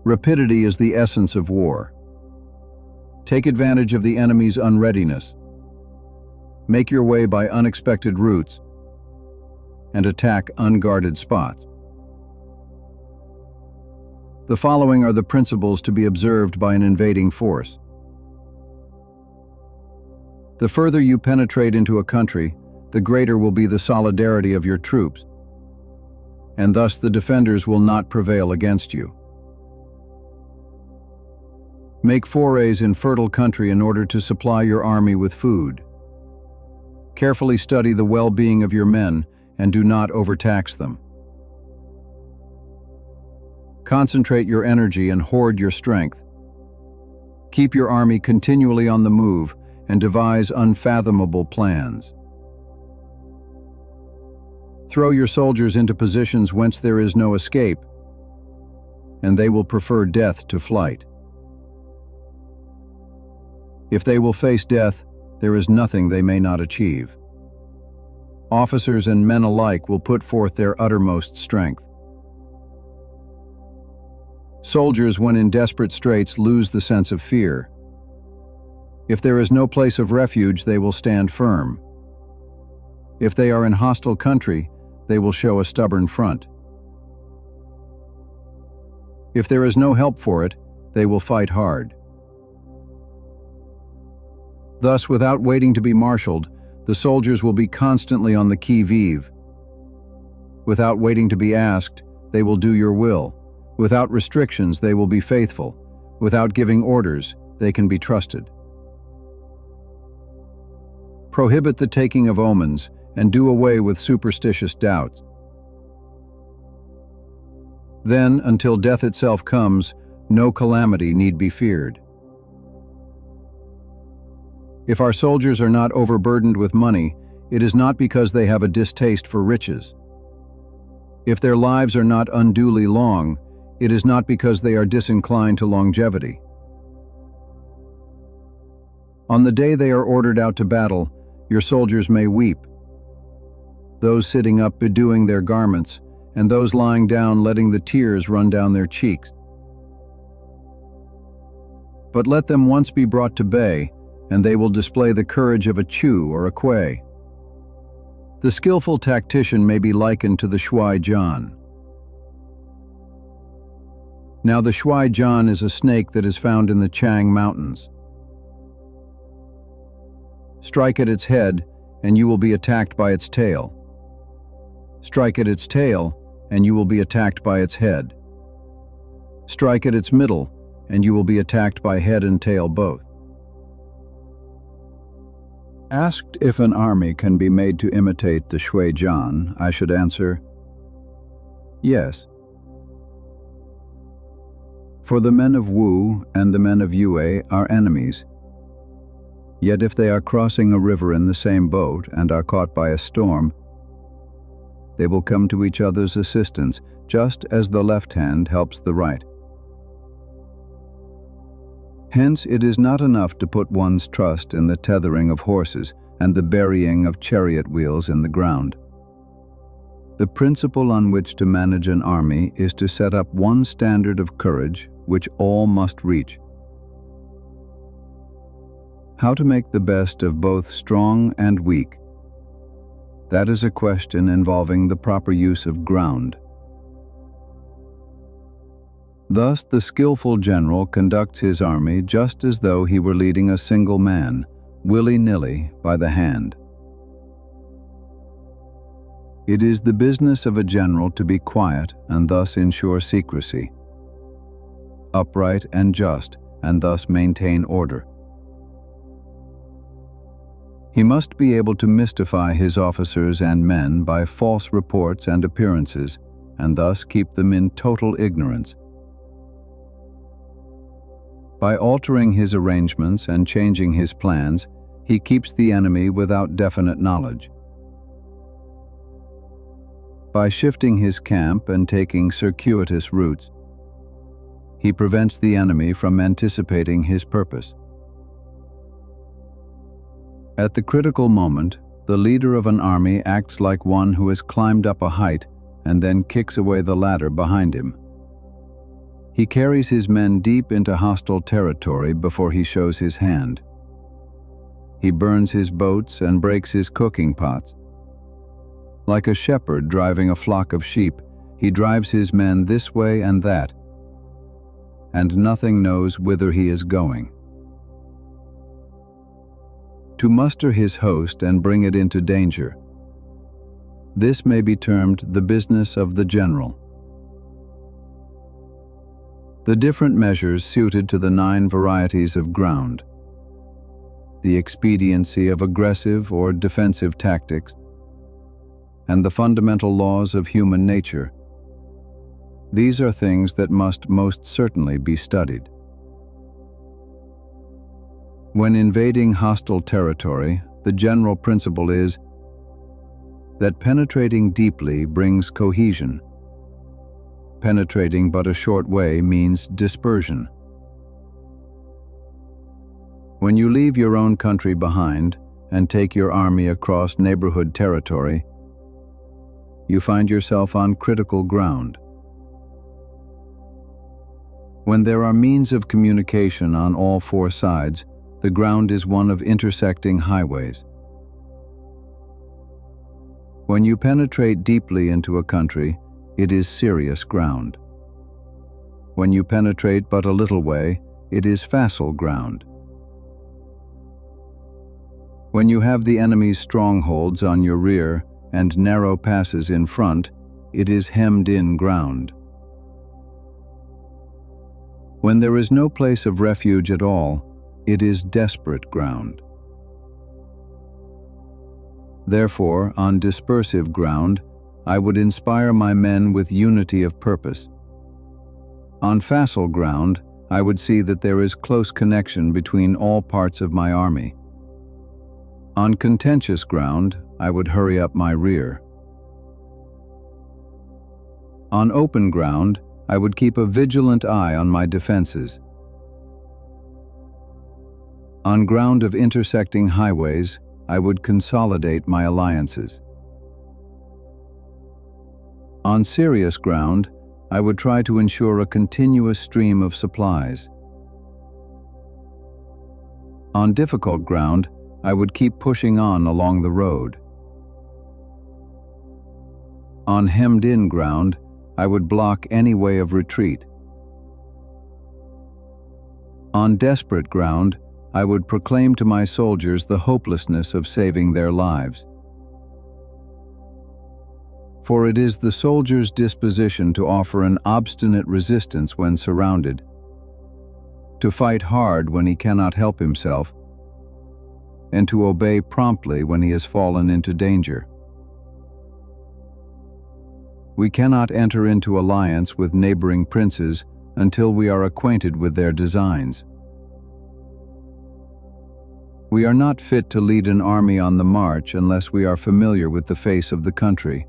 Rapidity is the essence of war. Take advantage of the enemy's unreadiness. Make your way by unexpected routes and attack unguarded spots. The following are the principles to be observed by an invading force. The further you penetrate into a country, the greater will be the solidarity of your troops, and thus the defenders will not prevail against you. Make forays in fertile country in order to supply your army with food. Carefully study the well-being of your men and do not overtax them. Concentrate your energy and hoard your strength. Keep your army continually on the move and devise unfathomable plans. Throw your soldiers into positions whence there is no escape, and they will prefer death to flight. If they will face death, there is nothing they may not achieve. Officers and men alike will put forth their uttermost strength. Soldiers, when in desperate straits, lose the sense of fear. If there is no place of refuge, they will stand firm. If they are in hostile country, they will show a stubborn front. If there is no help for it, they will fight hard. Thus, without waiting to be marshaled, the soldiers will be constantly on the qui-vive. Without waiting to be asked, they will do your will. Without restrictions, they will be faithful. Without giving orders, they can be trusted. Prohibit the taking of omens and do away with superstitious doubts. Then, until death itself comes, no calamity need be feared. If our soldiers are not overburdened with money, it is not because they have a distaste for riches. If their lives are not unduly long, it is not because they are disinclined to longevity. On the day they are ordered out to battle, Your soldiers may weep, those sitting up bedewing their garments, and those lying down letting the tears run down their cheeks. But let them once be brought to bay, and they will display the courage of a Chu or a Kuei. The skillful tactician may be likened to the Shuai Jian. Now the Shuai Jian is a snake that is found in the Chang Mountains. Strike at its head, and you will be attacked by its tail. Strike at its tail, and you will be attacked by its head. Strike at its middle, and you will be attacked by head and tail both. Asked if an army can be made to imitate the Shui Jian, I should answer, yes. For the men of Wu and the men of Yue are enemies. Yet if they are crossing a river in the same boat and are caught by a storm, they will come to each other's assistance, just as the left hand helps the right. Hence, it is not enough to put one's trust in the tethering of horses and the burying of chariot wheels in the ground. The principle on which to manage an army is to set up one standard of courage which all must reach. How to make the best of both strong and weak? That is a question involving the proper use of ground. Thus, the skillful general conducts his army just as though he were leading a single man, willy-nilly, by the hand. It is the business of a general to be quiet and thus ensure secrecy, upright and just, and thus maintain order. He must be able to mystify his officers and men by false reports and appearances, and thus keep them in total ignorance. By altering his arrangements and changing his plans, he keeps the enemy without definite knowledge. By shifting his camp and taking circuitous routes, he prevents the enemy from anticipating his purpose. At the critical moment, the leader of an army acts like one who has climbed up a height and then kicks away the ladder behind him. He carries his men deep into hostile territory before he shows his hand. He burns his boats and breaks his cooking pots. Like a shepherd driving a flock of sheep, he drives his men this way and that, and nothing knows whither he is going. To muster his host and bring it into danger. This may be termed the business of the general. The different measures suited to the 9 varieties of ground, the expediency of aggressive or defensive tactics, and the fundamental laws of human nature. These are things that must most certainly be studied. When invading hostile territory, the general principle is that penetrating deeply brings cohesion. Penetrating but a short way means dispersion. When you leave your own country behind and take your army across neighborhood territory, you find yourself on critical ground. When there are means of communication on all 4 sides, the ground is one of intersecting highways. When you penetrate deeply into a country, it is serious ground. When you penetrate but a little way, it is facile ground. When you have the enemy's strongholds on your rear and narrow passes in front, it is hemmed-in ground. When there is no place of refuge at all, it is desperate ground. Therefore, on dispersive ground, I would inspire my men with unity of purpose. On facile ground, I would see that there is close connection between all parts of my army. On contentious ground, I would hurry up my rear. On open ground, I would keep a vigilant eye on my defenses. On ground of intersecting highways, I would consolidate my alliances. On serious ground, I would try to ensure a continuous stream of supplies. On difficult ground, I would keep pushing on along the road. On hemmed-in ground, I would block any way of retreat. On desperate ground, I would proclaim to my soldiers the hopelessness of saving their lives. For it is the soldier's disposition to offer an obstinate resistance when surrounded, to fight hard when he cannot help himself, and to obey promptly when he has fallen into danger. We cannot enter into alliance with neighboring princes until we are acquainted with their designs. We are not fit to lead an army on the march unless we are familiar with the face of the country,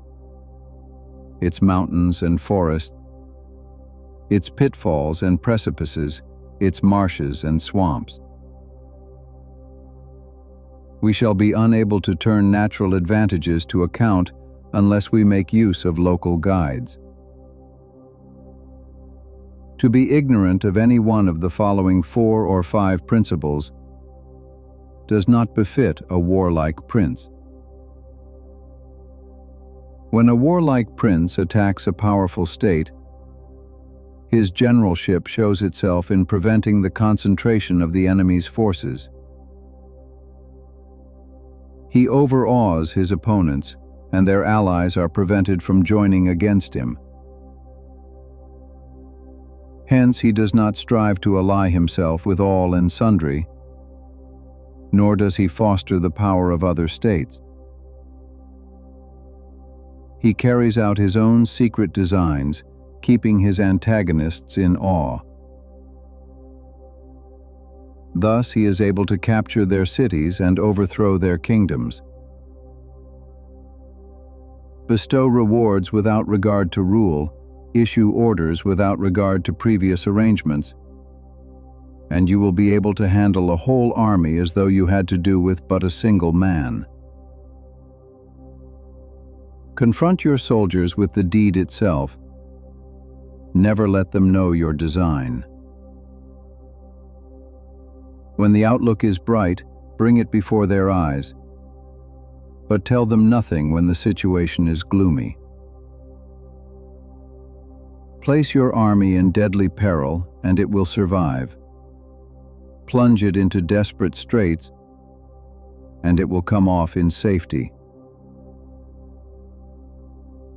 its mountains and forests, its pitfalls and precipices, its marshes and swamps. We shall be unable to turn natural advantages to account unless we make use of local guides. To be ignorant of any one of the following 4 or 5 principles does not befit a warlike prince. When a warlike prince attacks a powerful state, his generalship shows itself in preventing the concentration of the enemy's forces. He overawes his opponents, and their allies are prevented from joining against him. Hence, he does not strive to ally himself with all and sundry, nor does he foster the power of other states. He carries out his own secret designs, keeping his antagonists in awe. Thus, he is able to capture their cities and overthrow their kingdoms. Bestow rewards without regard to rule, issue orders without regard to previous arrangements, and you will be able to handle a whole army as though you had to do with but a single man. Confront your soldiers with the deed itself. Never let them know your design. When the outlook is bright, bring it before their eyes, but tell them nothing when the situation is gloomy. Place your army in deadly peril, and it will survive. Plunge it into desperate straits, and it will come off in safety.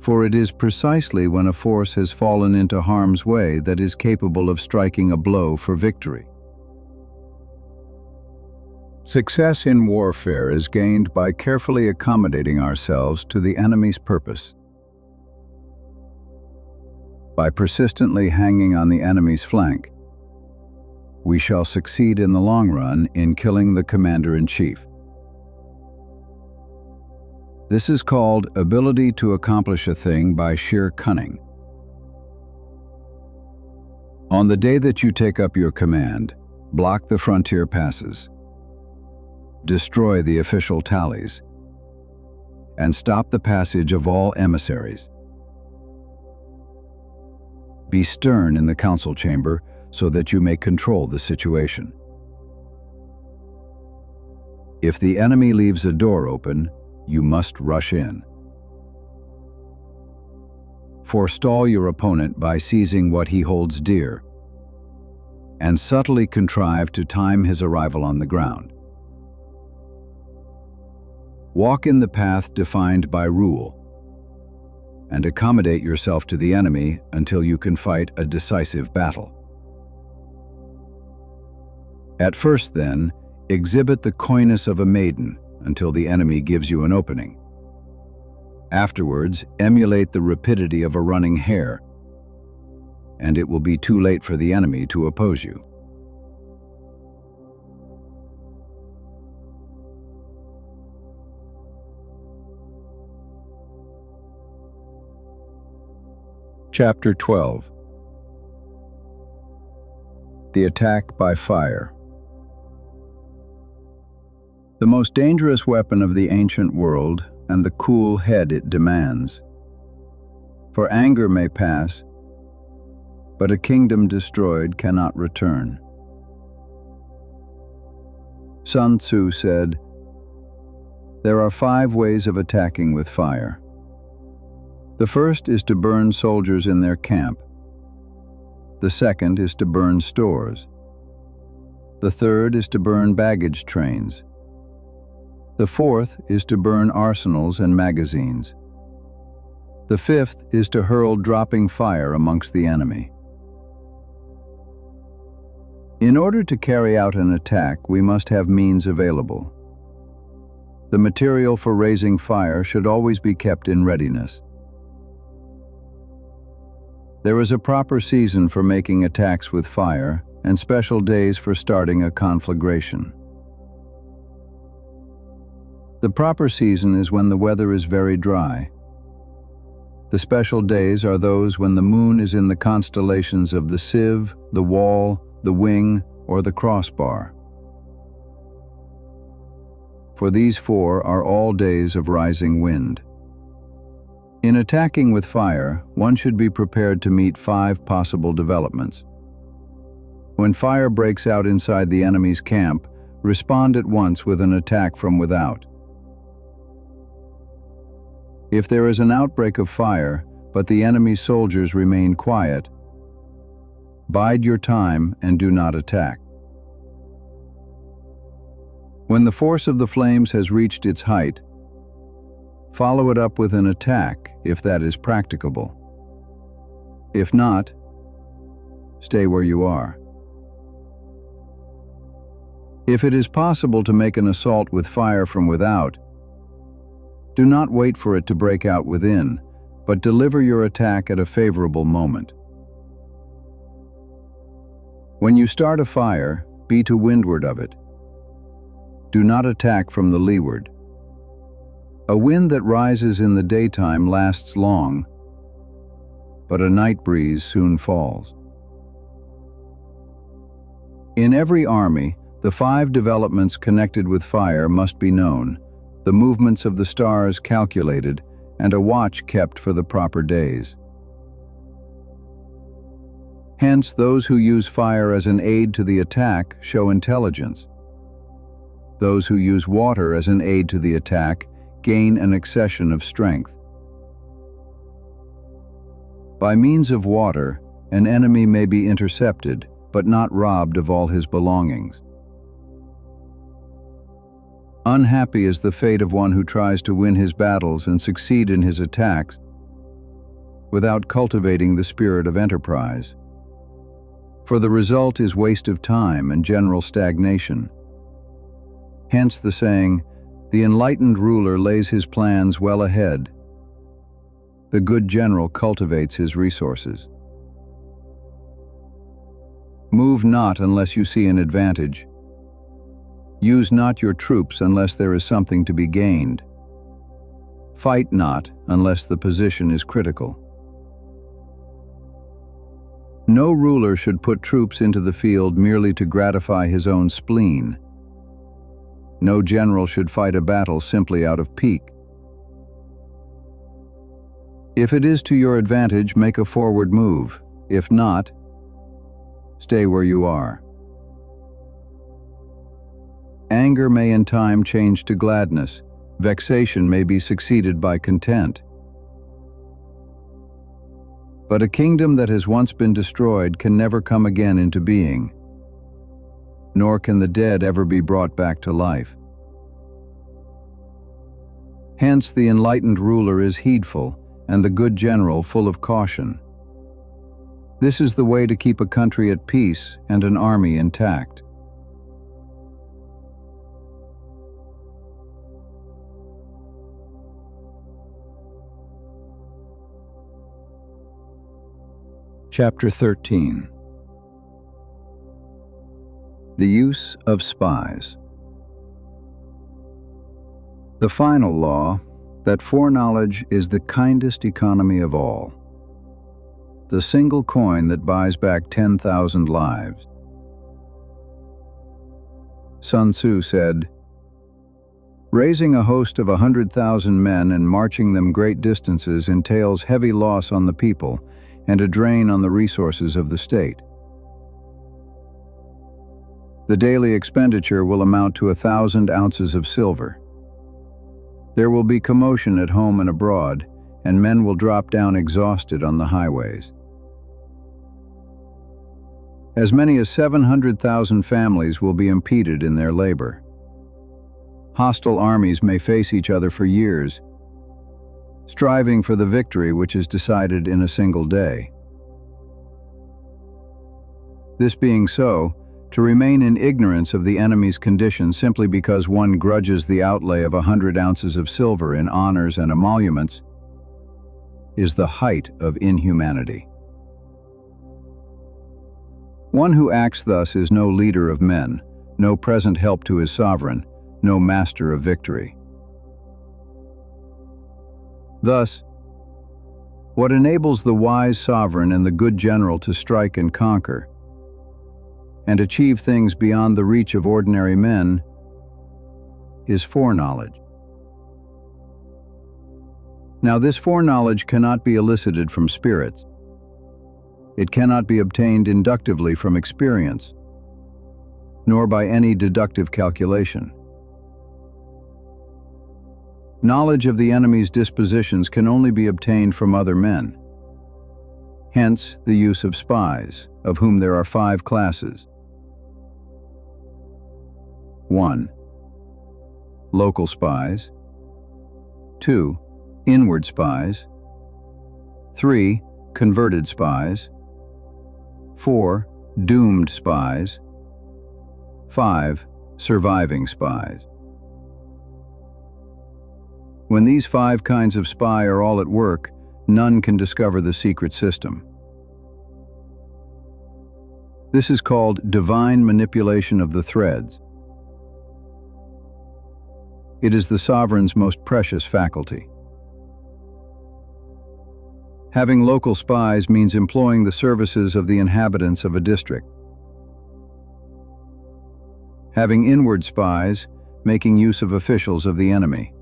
For it is precisely when a force has fallen into harm's way that is capable of striking a blow for victory. Success in warfare is gained by carefully accommodating ourselves to the enemy's purpose. By persistently hanging on the enemy's flank, we shall succeed in the long run in killing the commander-in-chief. This is called ability to accomplish a thing by sheer cunning. On the day that you take up your command, block the frontier passes, destroy the official tallies, and stop the passage of all emissaries. Be stern in the council chamber so that you may control the situation. If the enemy leaves a door open, you must rush in. Forestall your opponent by seizing what he holds dear, and subtly contrive to time his arrival on the ground. Walk in the path defined by rule, and accommodate yourself to the enemy until you can fight a decisive battle. At first, then, exhibit the coyness of a maiden until the enemy gives you an opening. Afterwards, emulate the rapidity of a running hare, and it will be too late for the enemy to oppose you. Chapter 12. The attack by fire. the most dangerous weapon of the ancient world, and the cool head it demands. For anger may pass, but a kingdom destroyed cannot return. Sun Tzu said, "There are 5 ways of attacking with fire. The first is to burn soldiers in their camp. The second is to burn stores. The third is to burn baggage trains. The fourth is to burn arsenals and magazines. The fifth is to hurl dropping fire amongst the enemy." In order to carry out an attack, we must have means available. The material for raising fire should always be kept in readiness. There is a proper season for making attacks with fire, and special days for starting a conflagration. The proper season is when the weather is very dry. The special days are those when the moon is in the constellations of the sieve, the wall, the wing, or the crossbar. For these 4 are all days of rising wind. In attacking with fire, one should be prepared to meet 5 possible developments. When fire breaks out inside the enemy's camp, respond at once with an attack from without. If there is an outbreak of fire, but the enemy's soldiers remain quiet, bide your time and do not attack. When the force of the flames has reached its height, follow it up with an attack if that is practicable. If not, stay where you are. If it is possible to make an assault with fire from without, do not wait for it to break out within, but deliver your attack at a favorable moment. When you start a fire, be to windward of it. Do not attack from the leeward. A wind that rises in the daytime lasts long, but a night breeze soon falls. In every army, the 5 developments connected with fire must be known, the movements of the stars calculated, and a watch kept for the proper days. Hence, those who use fire as an aid to the attack show intelligence. Those who use water as an aid to the attack gain an accession of strength. By means of water, an enemy may be intercepted, but not robbed of all his belongings. Unhappy is the fate of one who tries to win his battles and succeed in his attacks without cultivating the spirit of enterprise. For the result is waste of time and general stagnation. Hence the saying, "The enlightened ruler lays his plans well ahead. The good general cultivates his resources." Move not unless you see an advantage. Use not your troops unless there is something to be gained. Fight not unless the position is critical. No ruler should put troops into the field merely to gratify his own spleen. No general should fight a battle simply out of pique. If it is to your advantage, make a forward move. If not, stay where you are. Anger may in time change to gladness. Vexation may be succeeded by content. But a kingdom that has once been destroyed can never come again into being, nor can the dead ever be brought back to life. Hence the enlightened ruler is heedful, and the good general full of caution. This is the way to keep a country at peace and an army intact. Chapter 13. The Use of Spies. The final law, that foreknowledge is the kindest economy of all. The single coin that buys back 10,000 lives. Sun Tzu said, Raising a host of 100,000 men and marching them great distances entails heavy loss on the people and a drain on the resources of the state. The daily expenditure will amount to 1,000 ounces of silver. There will be commotion at home and abroad, and men will drop down exhausted on the highways. As many as 700,000 families will be impeded in their labor. Hostile armies may face each other for years, striving for the victory which is decided in a single day. This being so, to remain in ignorance of the enemy's condition simply because one grudges the outlay of 100 ounces of silver in honors and emoluments is the height of inhumanity. One who acts thus is no leader of men, no present help to his sovereign, no master of victory. Thus, what enables the wise sovereign and the good general to strike and conquer, and achieve things beyond the reach of ordinary men, is foreknowledge. Now, this foreknowledge cannot be elicited from spirits. It cannot be obtained inductively from experience, nor by any deductive calculation. Knowledge of the enemy's dispositions can only be obtained from other men. Hence, the use of spies, of whom there are 5 classes. 1. Local spies. 2. Inward spies. 3. Converted spies. 4. Doomed spies. 5. Surviving spies. When these 5 kinds of spy are all at work, none can discover the secret system. This is called divine manipulation of the threads. It is the sovereign's most precious faculty. Having local spies means employing the services of the inhabitants of a district. Having inward spies, making use of officials of the enemy.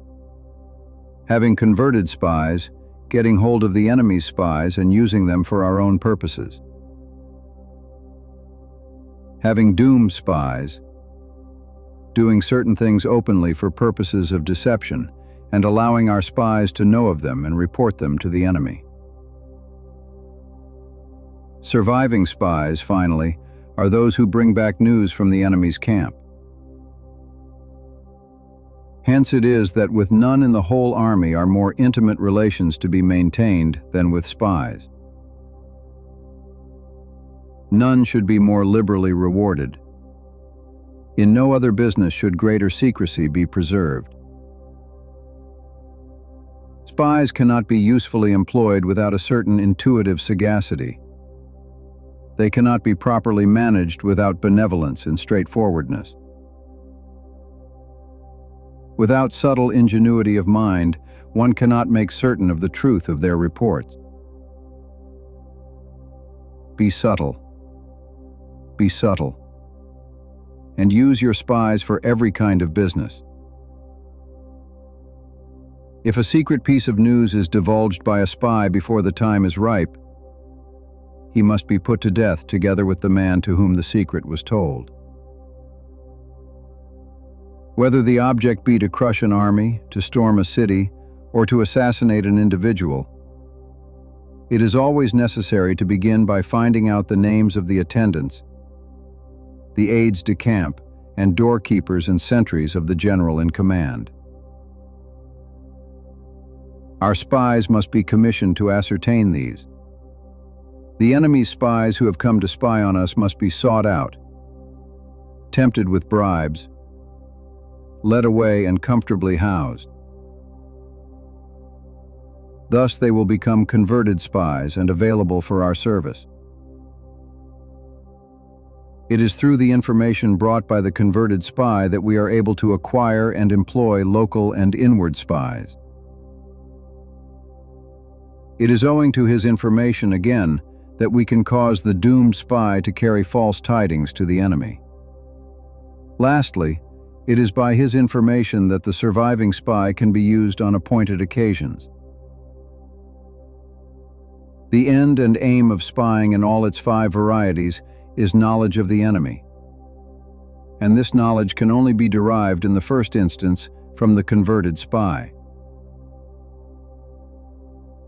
Having converted spies, getting hold of the enemy's spies and using them for our own purposes. Having doomed spies, doing certain things openly for purposes of deception and allowing our spies to know of them and report them to the enemy. Surviving spies, finally, are those who bring back news from the enemy's camp. Hence it is that with none in the whole army are more intimate relations to be maintained than with spies. None should be more liberally rewarded. In no other business should greater secrecy be preserved. Spies cannot be usefully employed without a certain intuitive sagacity. They cannot be properly managed without benevolence and straightforwardness. Without subtle ingenuity of mind, one cannot make certain of the truth of their reports. Be subtle, and use your spies for every kind of business. If a secret piece of news is divulged by a spy before the time is ripe, he must be put to death together with the man to whom the secret was told. Whether the object be to crush an army, to storm a city, or to assassinate an individual, it is always necessary to begin by finding out the names of the attendants, the aides de camp, and doorkeepers and sentries of the general in command. Our spies must be commissioned to ascertain these. The enemy's spies who have come to spy on us must be sought out, tempted with bribes, led away and comfortably housed. Thus they will become converted spies and available for our service. It is through the information brought by the converted spy that we are able to acquire and employ local and inward spies. It is owing to his information, again, that we can cause the doomed spy to carry false tidings to the enemy. Lastly, It is by his information that the surviving spy can be used on appointed occasions. The end and aim of spying in all its 5 varieties is knowledge of the enemy. And this knowledge can only be derived in the first instance from the converted spy.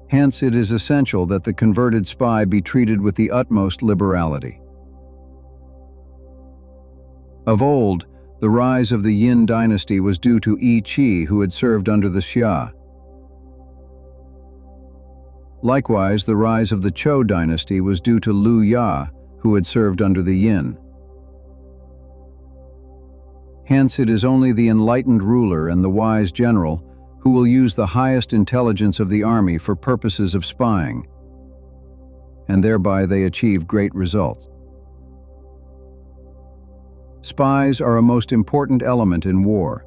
Hence, it is essential that the converted spy be treated with the utmost liberality. Of old, the rise of the Yin dynasty was due to XIII, who had served under the Xia. Likewise, the rise of the Zhou dynasty was due to Liu Ya, who had served under the Yin. Hence, it is only the enlightened ruler and the wise general who will use the highest intelligence of the army for purposes of spying, and thereby they achieve great results. Spies are a most important element in war,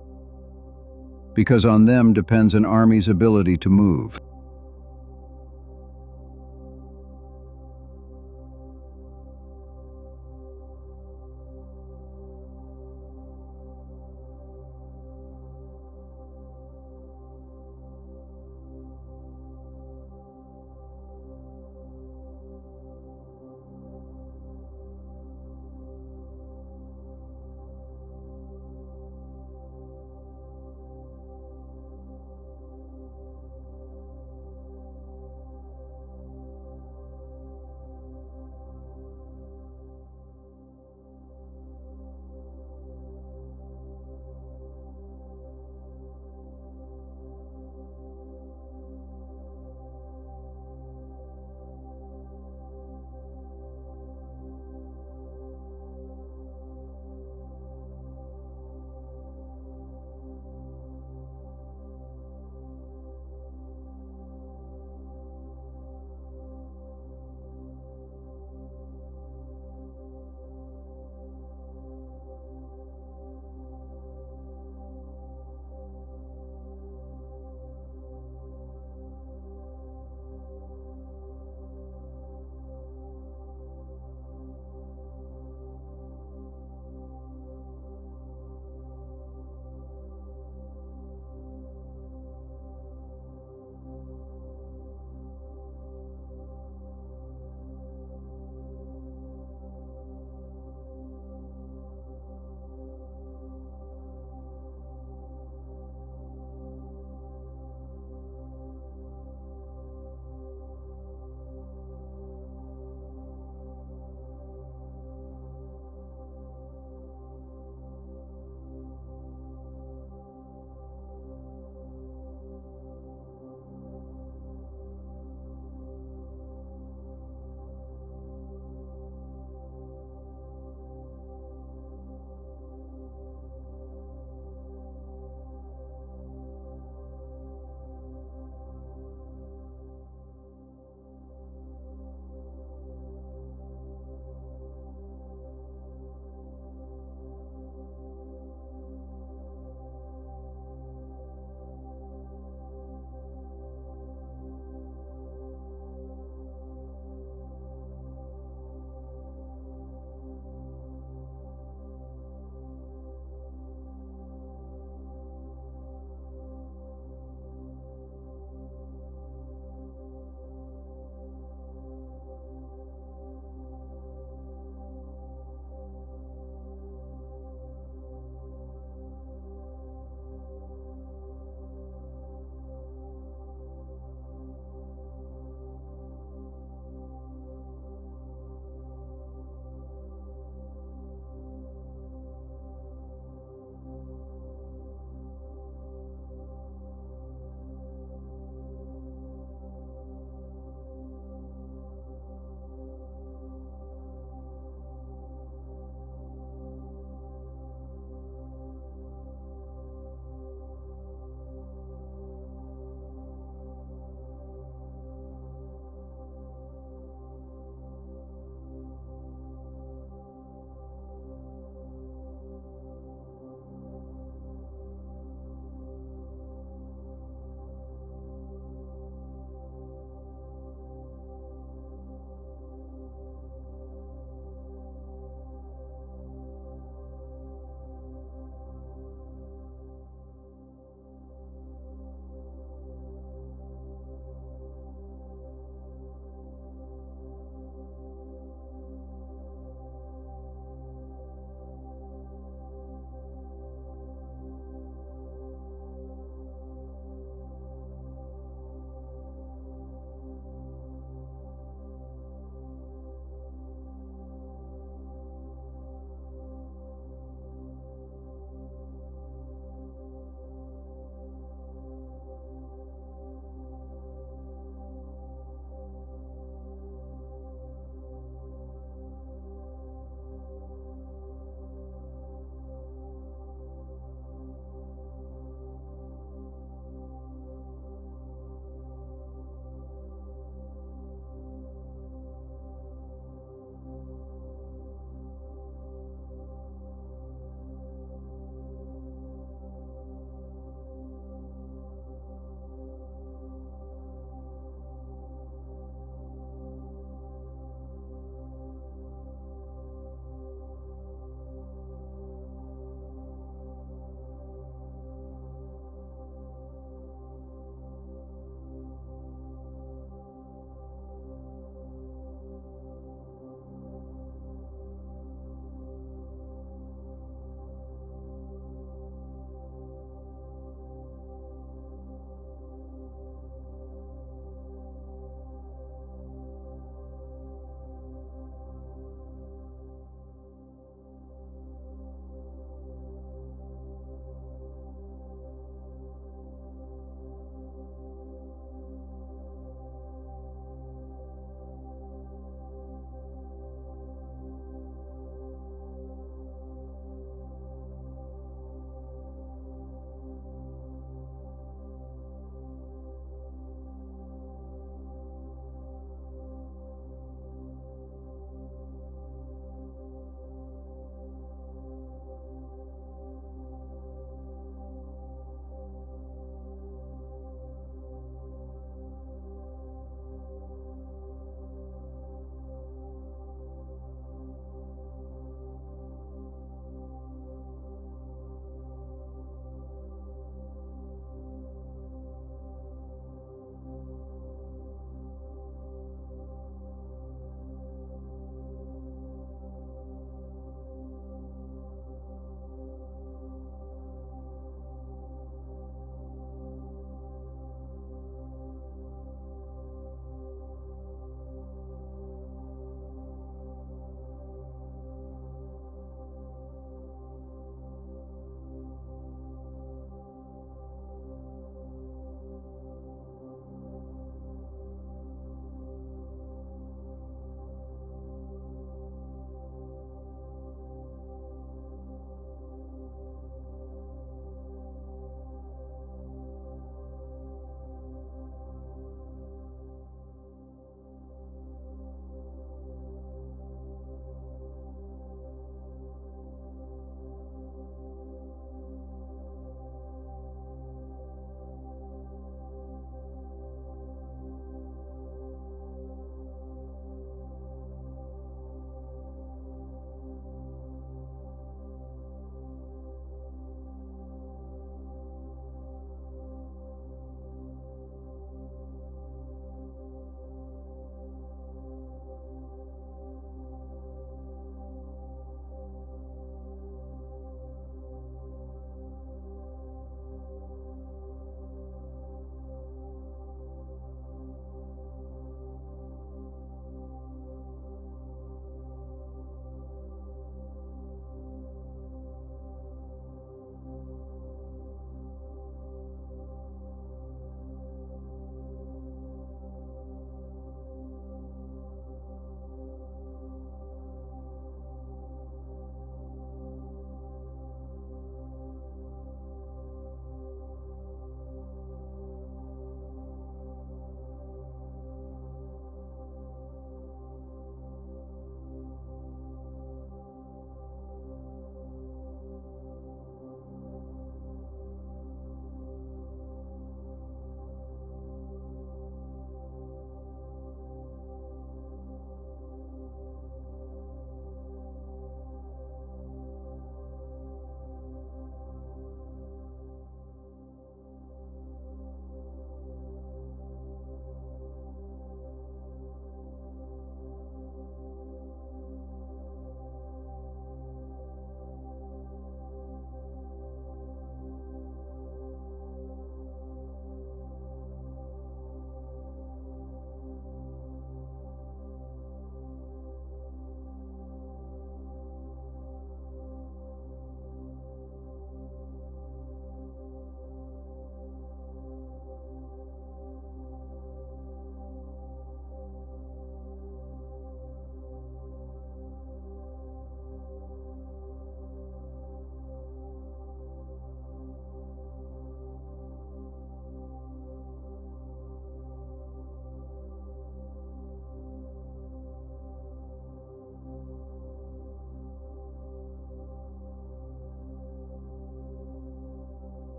because on them depends an army's ability to move.